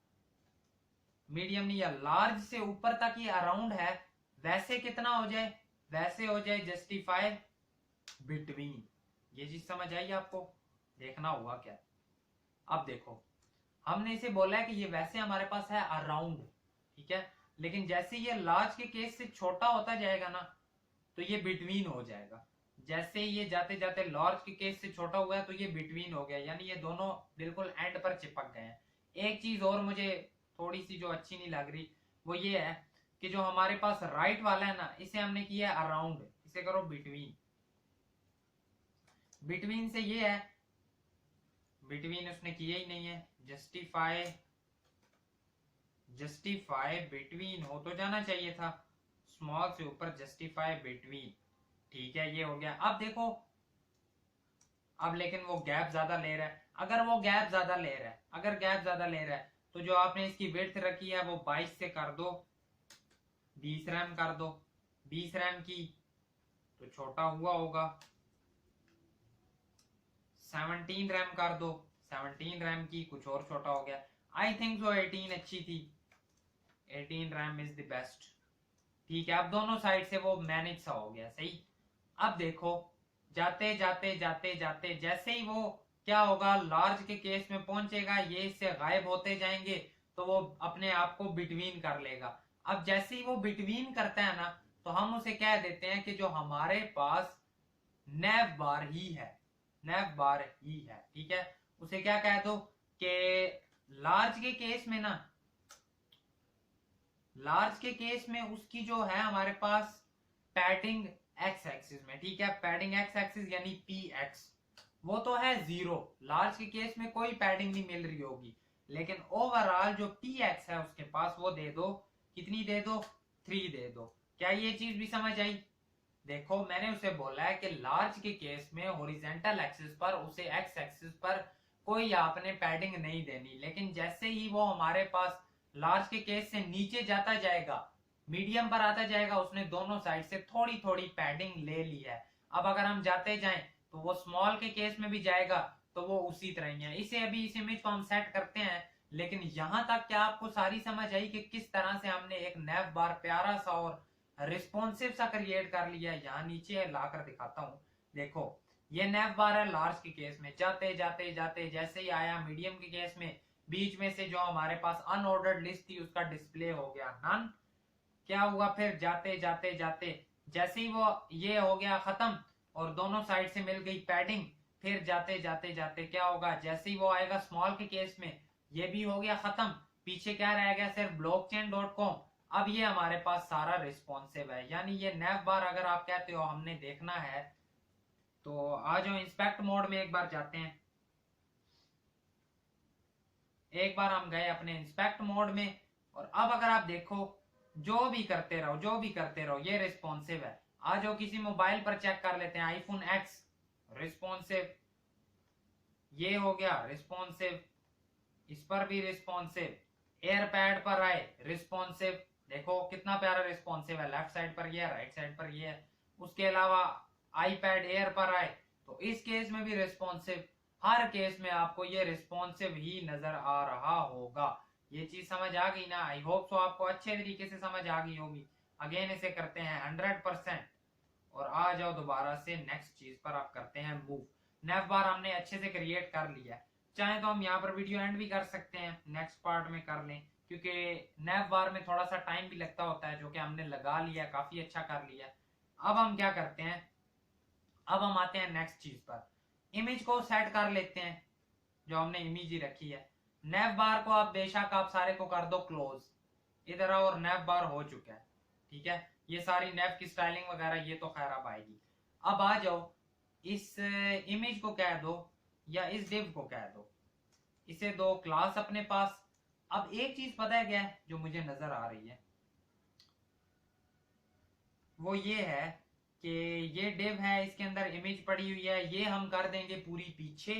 मीडियम नहीं, या लार्ज से ऊपर तक ये अराउंड है, वैसे कितना हो जाए, वैसे हो जाए जस्टिफाई बिटवीन। ये चीज समझ आई आपको, देखना हुआ क्या। अब देखो हमने इसे बोला है कि ये वैसे हमारे पास है अराउंड, ठीक है। लेकिन जैसे ये लार्ज के केस से छोटा होता जाएगा ना, तो ये बिटवीन हो जाएगा। जैसे ये जाते जाते लार्ज के केस से छोटा हुआ है तो ये बिटवीन हो गया, यानी ये दोनों बिल्कुल एंड पर चिपक गए हैं। एक चीज और मुझे थोड़ी सी जो अच्छी नहीं लग रही, वो ये है कि जो हमारे पास राइट वाला है ना, इसे हमने किया है अराउंड, इसे करो बिटवीन। बिटवीन से ये है, बिटवीन उसने किया ही नहीं है। जस्टिफाई, जस्टिफाई बिटवीन हो तो जाना चाहिए था, स्मॉल से ऊपर जस्टिफाई बिटवीन, ठीक है। ये हो गया। अब देखो, अब लेकिन वो गैप ज्यादा ले रहा है। अगर वो गैप ज्यादा ले रहा है, अगर गैप ज्यादा ले रहा है, तो जो आपने इसकी विड्थ रखी है वो 22 से कर दो, 20 रैम कर दो। 20 रैम की तो छोटा हुआ होगा, 17 रैम कर दो, 17 रैम की कुछ और छोटा हो गया। आई थिंक सो 18 अच्छी थी, 18 रैम इज द बेस्ट, ठीक है। अब दोनों साइड से वो मैनेज सा हो गया, सही। अब देखो जाते जाते जाते जाते जैसे ही वो क्या होगा, लार्ज के केस में पहुंचेगा, ये इससे गायब होते जाएंगे, तो वो अपने आप को बिटवीन कर लेगा। अब जैसे ही वो बिटवीन करता है ना, तो हम उसे कह देते हैं कि जो हमारे पास नैव बार ही है, नैव बार ही है, ठीक है। उसे क्या कह दो कि लार्ज के केस में ना, लार्ज के केस में उसकी जो है हमारे पास पैडिंग एक्स एक्सिस में, ठीक है। पैडिंग एक्स एक्सिस यानी पी एक्स, वो तो है 0, लार्ज के केस में कोई पैडिंग नहीं मिल रही होगी। लेकिन ओवरऑल जो पी एक्स है उसके पास, वो दे दो, कितनी दे दो, 3 दे दो। क्या ये चीज भी समझ आई। देखो मैंने उसे बोला है कि लार्ज के केस में हॉरिजॉन्टल एक्सिस पर उसे एक्स एक्सिस पर कोई आपने पैडिंग नहीं देनी, लेकिन जैसे ही वो हमारे पास लार्ज के केस से नीचे जाता जाएगा, मीडियम पर आता जाएगा, उसने दोनों साइड से थोड़ी थोड़ी पैडिंग ले ली है। अब अगर हम जाते जाएं तो वो स्मॉल के केस में भी जाएगा, तो वो उसी तरह ही है। इसे अभी इस इमेज को हम सेट करते हैं, लेकिन यहां तक क्या आपको सारी समझ आई कि किस तरह से हमने एक नैव बार प्यारा सा और रिस्पॉन्सिव सा क्रिएट कर लिया है। यहाँ नीचे है, लाकर दिखाता हूँ। देखो ये नैव बार है लार्ज के केस में, जाते जाते जाते जैसे ही आया मीडियम के केस में, बीच में से जो हमारे पास अनऑर्डर्ड लिस्ट थी उसका डिस्प्ले हो गया नन। क्या हुआ फिर, जाते जाते जाते जैसे ही वो ये हो गया खत्म और दोनों साइड से मिल गई पैडिंग, फिर जाते जाते जाते क्या होगा, जैसे ही वो आएगा स्मॉल के केस में, ये भी हो गया खत्म। पीछे क्या रह गया, सिर्फ blockchain.com। अब ये हमारे पास सारा रिस्पॉन्सिव है, यानी ये नैव बार अगर आप कहते हो हमने देखना है, तो आ जाओ इंस्पेक्ट मोड में एक बार जाते हैं। एक बार हम गए अपने इंस्पेक्ट मोड में, और अब अगर आप देखो जो भी करते रहो, जो भी करते रहो, ये रिस्पॉन्सिव है। आ जाओ किसी मोबाइल पर चेक कर लेते हैं, आईफोन एक्स रिस्पॉन्सिव, ये हो गया रिस्पॉन्सिव, इस पर भी रिस्पॉन्सिव, एयरपैड पर आए रिस्पॉन्सिव, देखो कितना प्यारा रिस्पॉन्सिव है, लेफ्ट साइड पर ये है, राइट साइड पर ये है। उसके अलावा आईपैड एयर पर आए तो इस केस में भी रिस्पॉन्सिव, हर केस में आपको ये रिस्पॉन्सिव ही नजर आ रहा होगा। ये चीज समझ आ गई ना? आई होप सो आपको अच्छे तरीके से समझ आ गई होगी। अगेन इसे करते हैं 100% और आ जाओ दोबारा से नेक्स्ट चीज पर। आप करते हैं मूव। नेव बार हमने अच्छे से क्रिएट कर लिया। चाहे तो हम यहाँ पर वीडियो एंड भी कर सकते हैं, नेक्स्ट पार्ट में कर लें, क्योंकि नेव बार में थोड़ा सा टाइम भी लगता होता है, जो कि हमने लगा लिया, काफी अच्छा कर लिया। अब हम क्या करते हैं, अब हम आते हैं नेक्स्ट चीज पर। इमेज को सेट कर लेते हैं, जो हमने इमेज ही रखी है। नेव बार को आप बेशक आप सारे को कर दो क्लोज, इधर आओ और नेव बार हो चुका है। ठीक है, ये सारी नेव की स्टाइलिंग वगैरह ये तो खैर अब आएगी। अब आ जाओ, इस इमेज को कह दो या इस डिव को कह दो, इसे दो क्लास अपने पास। अब एक चीज पता है क्या है जो मुझे नजर आ रही है, वो ये है कि ये डिव है, इसके अंदर इमेज पड़ी हुई है, ये हम कर देंगे पूरी पीछे,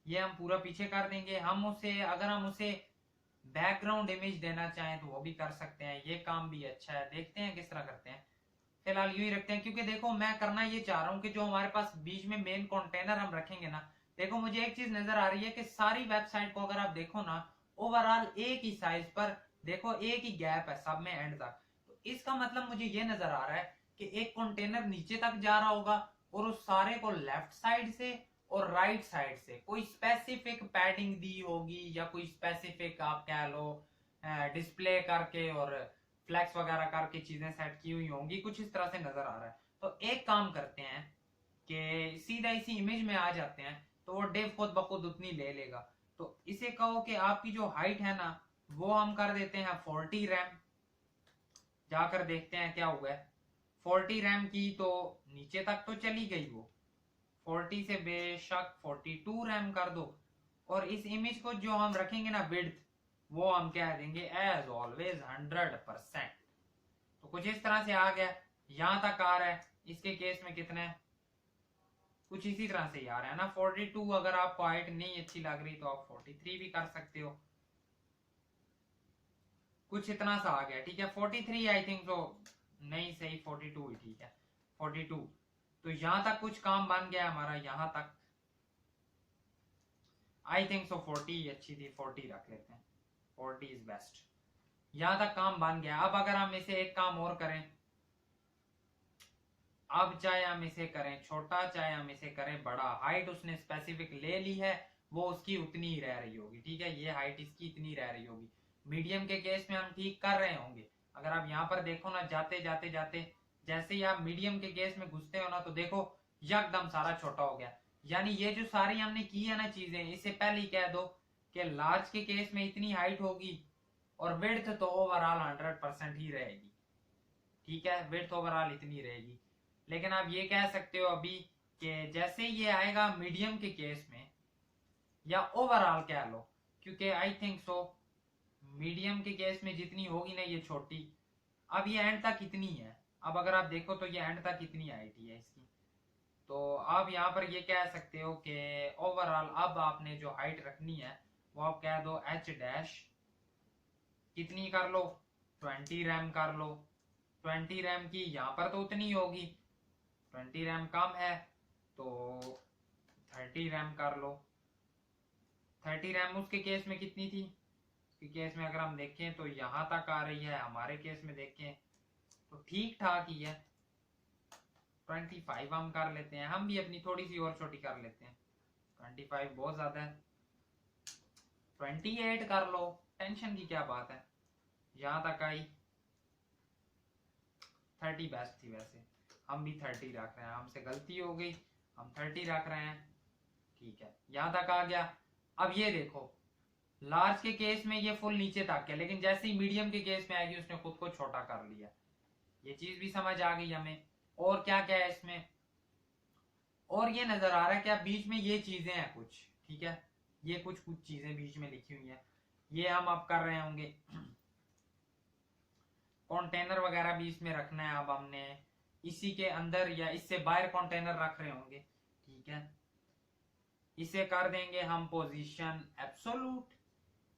ये हम पूरा पीछे कर देंगे। हम उसे, अगर हम उसे बैकग्राउंड इमेज देना चाहें तो वो भी कर सकते हैं, ये काम भी अच्छा है। देखते हैं किस तरह करते हैं, फिलहाल यूं ही रखते हैं, क्योंकि देखो मैं करना ये चाह रहा हूँ कि जो हमारे पास बीच में मेन कंटेनर हम रखेंगे ना, देखो मुझे एक चीज नजर आ रही है कि सारी वेबसाइट को अगर आप देखो ना, ओवरऑल एक ही साइज पर देखो, एक ही गैप है सब में एंड तक। तो इसका मतलब मुझे ये नजर आ रहा है कि एक कंटेनर नीचे तक जा रहा होगा और उस सारे को लेफ्ट साइड से और राइट साइड से कोई स्पेसिफिक पैडिंग दी होगी, या कोई स्पेसिफिक आप कह लो डिस्प्ले करके और फ्लैक्स वगैरह करके चीजें सेट की हुई होंगी, कुछ इस तरह से नजर आ रहा है। तो एक काम करते हैं कि सीधा इसी इमेज में आ जाते हैं, तो वो डिव खुद ब खुद उतनी ले लेगा। तो इसे कहो कि आपकी जो हाइट है ना, वो हम कर देते हैं 40 रैम। जाकर देखते हैं क्या हुआ है। 40 रैम की तो नीचे तक तो चली गई वो, 40 से बेशक 42 रैम कर दो। और इस इमेज को जो हम रखेंगे ना विड्थ, वो हम कह देंगे एज ऑलवेज 100%। तो कुछ इस तरह से आ गया, यहां तक आ रहा है। इसके केस में कितना है, कुछ इसी तरह से ही आ रहा है ना 42। अगर आपको हाइट नहीं अच्छी लग रही तो आप 43 भी कर सकते हो, कुछ इतना सा आ गया। ठीक है, 43 आई थिंक तो नहीं, सही 42 ही ठीक है, 42। तो यहां तक कुछ काम बन गया हमारा, यहां तक आई थिंक सो 40 अच्छी थी, 40 रख लेते हैं, 40 इज बेस्ट। यहां तक काम बन गया। अब अगर हम इसे एक काम और करें, अब चाहे हम इसे करें छोटा, चाहे हम इसे करें बड़ा, हाइट उसने स्पेसिफिक ले ली है, वो उसकी उतनी ही रह रही होगी। ठीक है, ये हाइट इसकी इतनी रह रही होगी। मीडियम के केस में हम ठीक कर रहे होंगे। अगर आप यहाँ पर देखो ना, जाते जाते जाते जैसे ही आप मीडियम के केस में घुसते हो ना, तो देखो यकदम सारा छोटा हो गया। यानी ये जो सारी हमने की है ना चीजें, इससे पहले ही कह दो कि लार्ज के केस में इतनी हाइट होगी और विड्थ तो ओवरऑल 100% ही रहेगी। ठीक है, विड्थ ओवरऑल इतनी रहेगी। लेकिन आप ये कह सकते हो अभी कि जैसे ये आएगा मीडियम के केस में, या ओवरऑल कह लो, क्योंकि आई थिंक सो मीडियम के केस में जितनी होगी ना ये छोटी, अब ये एंड तक इतनी है। अब अगर आप देखो तो ये एंड तक इतनी हाइट है इसकी। तो आप यहाँ पर ये कह सकते हो कि ओवरऑल अब आपने जो हाइट रखनी है वो आप कह दो एच डैश कितनी कर लो, 20 रैम कर लो। 20 रैम की यहाँ पर तो उतनी होगी, 20 रैम कम है तो 30 रैम कर लो। 30 रैम उसके केस में कितनी थी, उसके केस में अगर हम देखें तो यहाँ तक आ रही है, हमारे केस में देखें तो ठीक ठाक ही है। 25 हम कर लेते हैं, हम भी अपनी थोड़ी सी और छोटी कर लेते हैं, 25 बहुत ज्यादा है, 28 कर लो, टेंशन की क्या बात है। यहाँ तक आई, 30 बेस्ट थी वैसे, हम भी 30 रख रहे हैं, हमसे गलती हो गई, हम 30 रख रहे हैं। ठीक है, यहाँ तक आ गया। अब ये देखो लार्ज के केस में ये फुल नीचे तक है, लेकिन जैसे ही मीडियम के केस में आएगी उसने खुद को छोटा कर लिया। ये चीज भी समझ आ गई हमें। और क्या क्या है इसमें, और ये नजर आ रहा है क्या बीच में ये चीजें हैं कुछ। ठीक है, ये कुछ कुछ चीजें बीच में लिखी हुई हैं, ये हम अब कर रहे होंगे। कंटेनर वगैरह भी इसमें रखना है, अब हमने इसी के अंदर या इससे बाहर कंटेनर रख रहे होंगे। ठीक है, इसे कर देंगे हम पोजीशन एब्सोलूट।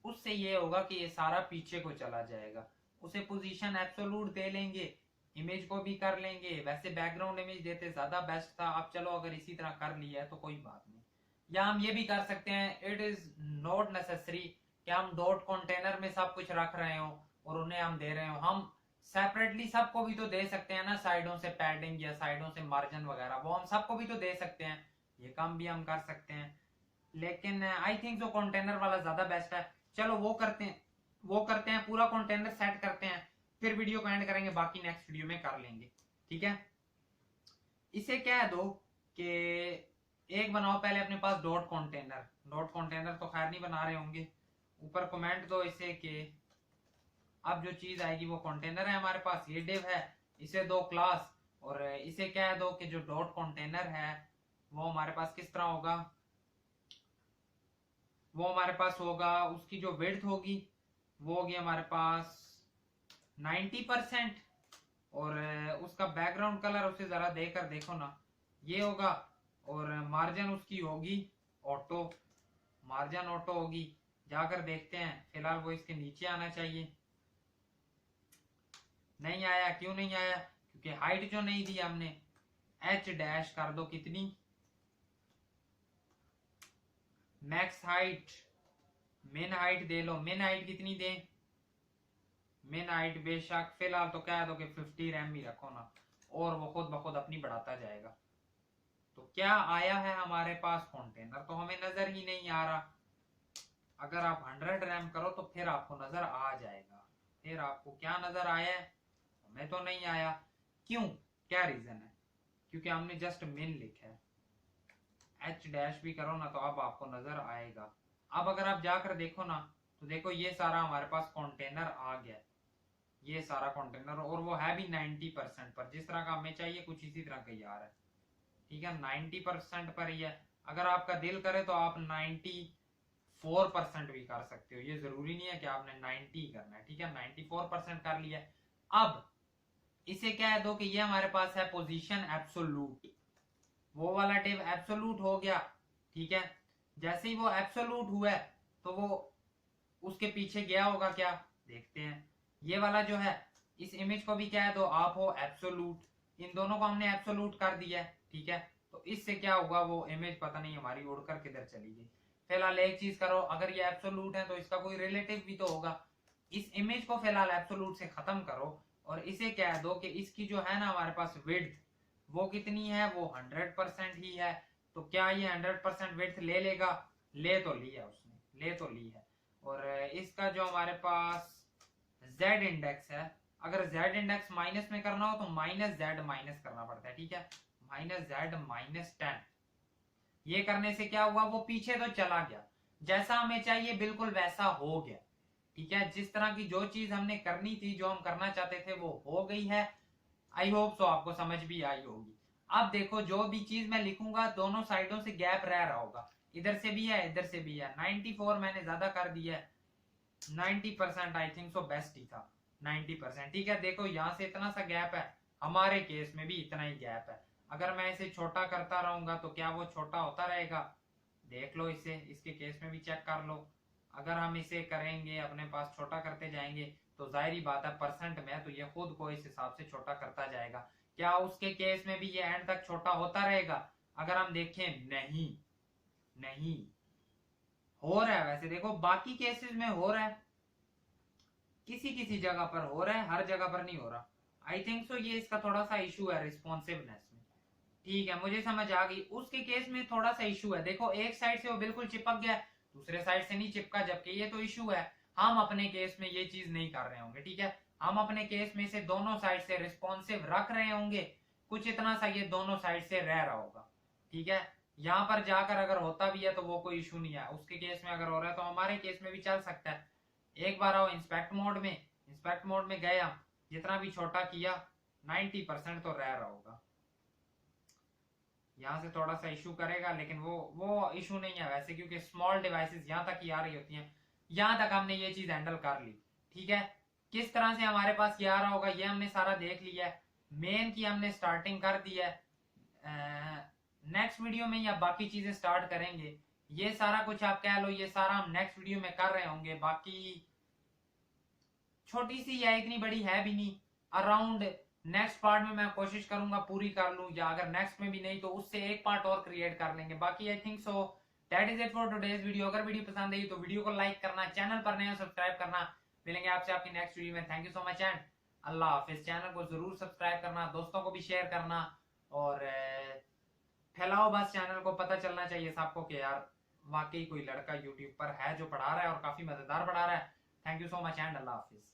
उससे ये होगा कि ये सारा पीछे को चला जाएगा, उसे पोजीशन एब्सोलूट दे लेंगे इमेज को भी कर लेंगे। वैसे बैकग्राउंड इमेज देते ज्यादा बेस्ट था, अब चलो अगर इसी तरह कर लिया है तो कोई बात नहीं। या हम ये भी कर सकते हैं, इट इज नॉट नेसेसरी कि हम डॉट कंटेनर में सब कुछ रख रहे हो और उन्हें हम दे रहे हो। हम सेपरेटली सबको भी तो दे सकते हैं ना, साइडों से पैडिंग या साइडों से मार्जिन वगैरह, वो हम सबको भी तो दे सकते हैं। ये काम भी हम कर सकते हैं, लेकिन आई थिंक जो कंटेनर वाला ज्यादा बेस्ट है। चलो वो करते हैं, पूरा कंटेनर सेट करते हैं, फिर वीडियो को एंड करेंगे, बाकी नेक्स्ट वीडियो में कर लेंगे। ठीक है, इसे क्या है दो कि एक बनाओ पहले अपने पास डॉट कंटेनर। डॉट कंटेनर तो खैर नहीं बना रहे होंगे, ऊपर कमेंट दो इसे कि अब जो चीज आएगी वो कंटेनर है हमारे पास, ये डिव है, इसे दो क्लास, और इसे क्या है दो कि जो डॉट कंटेनर है वो हमारे पास किस तरह होगा, वो हमारे पास होगा उसकी जो विड्थ होगी वो होगी हमारे पास 90%, और उसका बैकग्राउंड कलर उसे जरा देकर देखो ना, ये होगा, और मार्जिन उसकी होगी ऑटो, मार्जिन ऑटो होगी। जाकर देखते हैं, फिलहाल वो इसके नीचे आना चाहिए। नहीं आया, क्यों नहीं आया? क्योंकि हाइट जो नहीं दी हमने, एच डैश कर दो कितनी, मैक्स हाइट, मिन हाइट दे लो। मिन हाइट कितनी दें? मिन हाइट बेशक फिलहाल तो क्या दो कि 50 रैम ही रखो ना, और वो खुद ब खुद अपनी बढ़ाता जाएगा। तो क्या आया है हमारे पास कंटेनर, तो हमें नजर ही नहीं आ रहा। अगर आप 100 रैम करो तो फिर आपको नजर आ जाएगा। फिर आपको क्या नजर आया है? हमें तो नहीं आया। क्यों, क्या रीजन है? क्योंकि हमने जस्ट मिन लिखा है। एच डैश भी करो ना तो अब आपको नजर आएगा। अब अगर आप जाकर देखो ना तो देखो ये सारा हमारे पास कंटेनर आ गया, ये सारा कंटेनर, और वो है भी 90% पर, जिस तरह का हमें चाहिए कुछ इसी तरह का ही आ रहा है। ठीक है, 90% पर ही है। अगर आपका दिल करे तो आप 94% भी कर सकते हो, ये जरूरी नहीं है कि आपने 90 करना है। ठीक है, 94% कर लिया। अब इसे क्या है दो कि ये हमारे पास है पोजीशन एब्सोल्यूट, वो वाला टेब एब्सोल्यूट हो गया। ठीक है, जैसे ही वो एब्सोल्यूट हुआ है तो वो उसके पीछे गया होगा क्या, देखते हैं। ये वाला जो है, इस इमेज को भी क्या है दो आप हो एब्सोल्यूट, इन दोनों को हमने एब्सोल्यूट कर दिया है। ठीक है, तो इससे क्या होगा, वो इमेज पता नहीं हमारी उड़कर किधर चली गई। फिलहाल एक चीज करो, अगर ये एब्सोल्यूट है तो इसका कोई रिलेटिव भी तो होगा। इस इमेज को फिलहाल एब्सोल्यूट से खत्म करो, और इसे क्या है दो कि इसकी जो है ना हमारे पास विड्थ, वो कितनी है, वो 100% ही है। तो क्या ये 100% विड्थ ले लेगा? ले तो ली है उसने, ले तो ली है। और इसका जो हमारे पास z इंडेक्स है, अगर z इंडेक्स माइनस में करना हो तो माइनस जेड माइनस करना पड़ता है। ठीक है, -z-10। ये करने से क्या हुआ, वो पीछे तो चला गया, जैसा हमें चाहिए बिल्कुल वैसा हो गया। ठीक है, जिस तरह की जो चीज हमने करनी थी, जो हम करना चाहते थे, वो हो गई है। आई होप सो आपको समझ भी आई होगी। अब देखो, जो भी चीज मैं लिखूंगा दोनों साइडों से गैप रह रहा होगा, इधर से भी है इधर से भी है। 94 मैंने ज्यादा कर दिया है, 90% आई थिंक सो बेस्ट ही था, 90%। ठीक है, देखो यहाँ से इतना सा गैप है, हमारे केस में भी इतना ही गैप है। अगर मैं इसे छोटा करता रहूंगा तो क्या वो छोटा होता रहेगा? देख लो इसे, इसके केस में भी चेक कर लो। अगर हम इसे करेंगे अपने पास छोटा करते जाएंगे तो जाहिर ही बात है परसेंट में, तो ये खुद को इस हिसाब से छोटा करता जाएगा। क्या उसके केस में भी ये एंड तक छोटा होता रहेगा? अगर हम देखें, नहीं, नहीं हो रहा है। वैसे देखो बाकी केसेस में हो रहा है, किसी किसी जगह पर हो रहा है, हर जगह पर नहीं हो रहा। आई थिंक सो ये इसका थोड़ा सा इशू है रिस्पॉन्सिवनेस में। ठीक है, मुझे समझ आ गई। उसके केस में थोड़ा सा इशू है, देखो एक साइड से वो बिल्कुल चिपक गया, दूसरे साइड से नहीं चिपका, जबकि ये तो इशू है। हम अपने केस में ये चीज नहीं कर रहे होंगे। ठीक है, हम अपने केस में से दोनों साइड से रिस्पॉन्सिव रख रहे होंगे, कुछ इतना सा ये दोनों साइड से रह रहा होगा। ठीक है, यहाँ पर जाकर अगर होता भी है तो वो कोई इशू नहीं है, उसके केस में अगर हो रहा है तो हमारे केस में भी चल सकता है। एक बार आओ इंस्पेक्ट मोड में, इंस्पेक्ट मोड में गए हम, जितना भी छोटा किया 90% तो रह रहा होगा। यहाँ से थोड़ा सा इशू करेगा, लेकिन वो इशू नहीं है वैसे, क्योंकि स्मॉल डिवाइसेस यहाँ तक ही आ रही होती हैं। यहाँ तक हमने ये चीज हैंडल कर ली। ठीक है, किस तरह से हमारे पास ये आ रहा होगा ये हमने सारा देख लिया है। मेन की हमने स्टार्टिंग कर दी है, नेक्स्ट वीडियो में या बाकी चीजें स्टार्ट करेंगे। ये सारा कुछ आप कह लो, ये सारा हम नेक्स्ट वीडियो में कर रहे होंगे। बाकी छोटी सी या इतनी बड़ी है भी नहीं, अराउंड नेक्स्ट पार्ट में मैं कोशिश करूंगा पूरी कर लूं, या अगर नेक्स्ट में भी नहीं तो उससे एक पार्ट और क्रिएट कर लेंगे। बाकी I think so that is it for today's video. अगर वीडियो पसंद आई तो वीडियो को लाइक करना, चैनल पर नए सब्सक्राइब करना। मिलेंगे आपसे आपकी नेक्स्ट वीडियो में। Thank you so much and Allah Hafiz. Channel को जरूर सब्सक्राइब करना, दोस्तों को भी शेयर करना और फैलाओ बस चैनल को। पता चलना चाहिए सबको कि यार वाकई कोई लड़का यूट्यूब पर है जो पढ़ा रहा है और काफी मजेदार पढ़ा रहा है। Thank you so much and Allah Hafiz.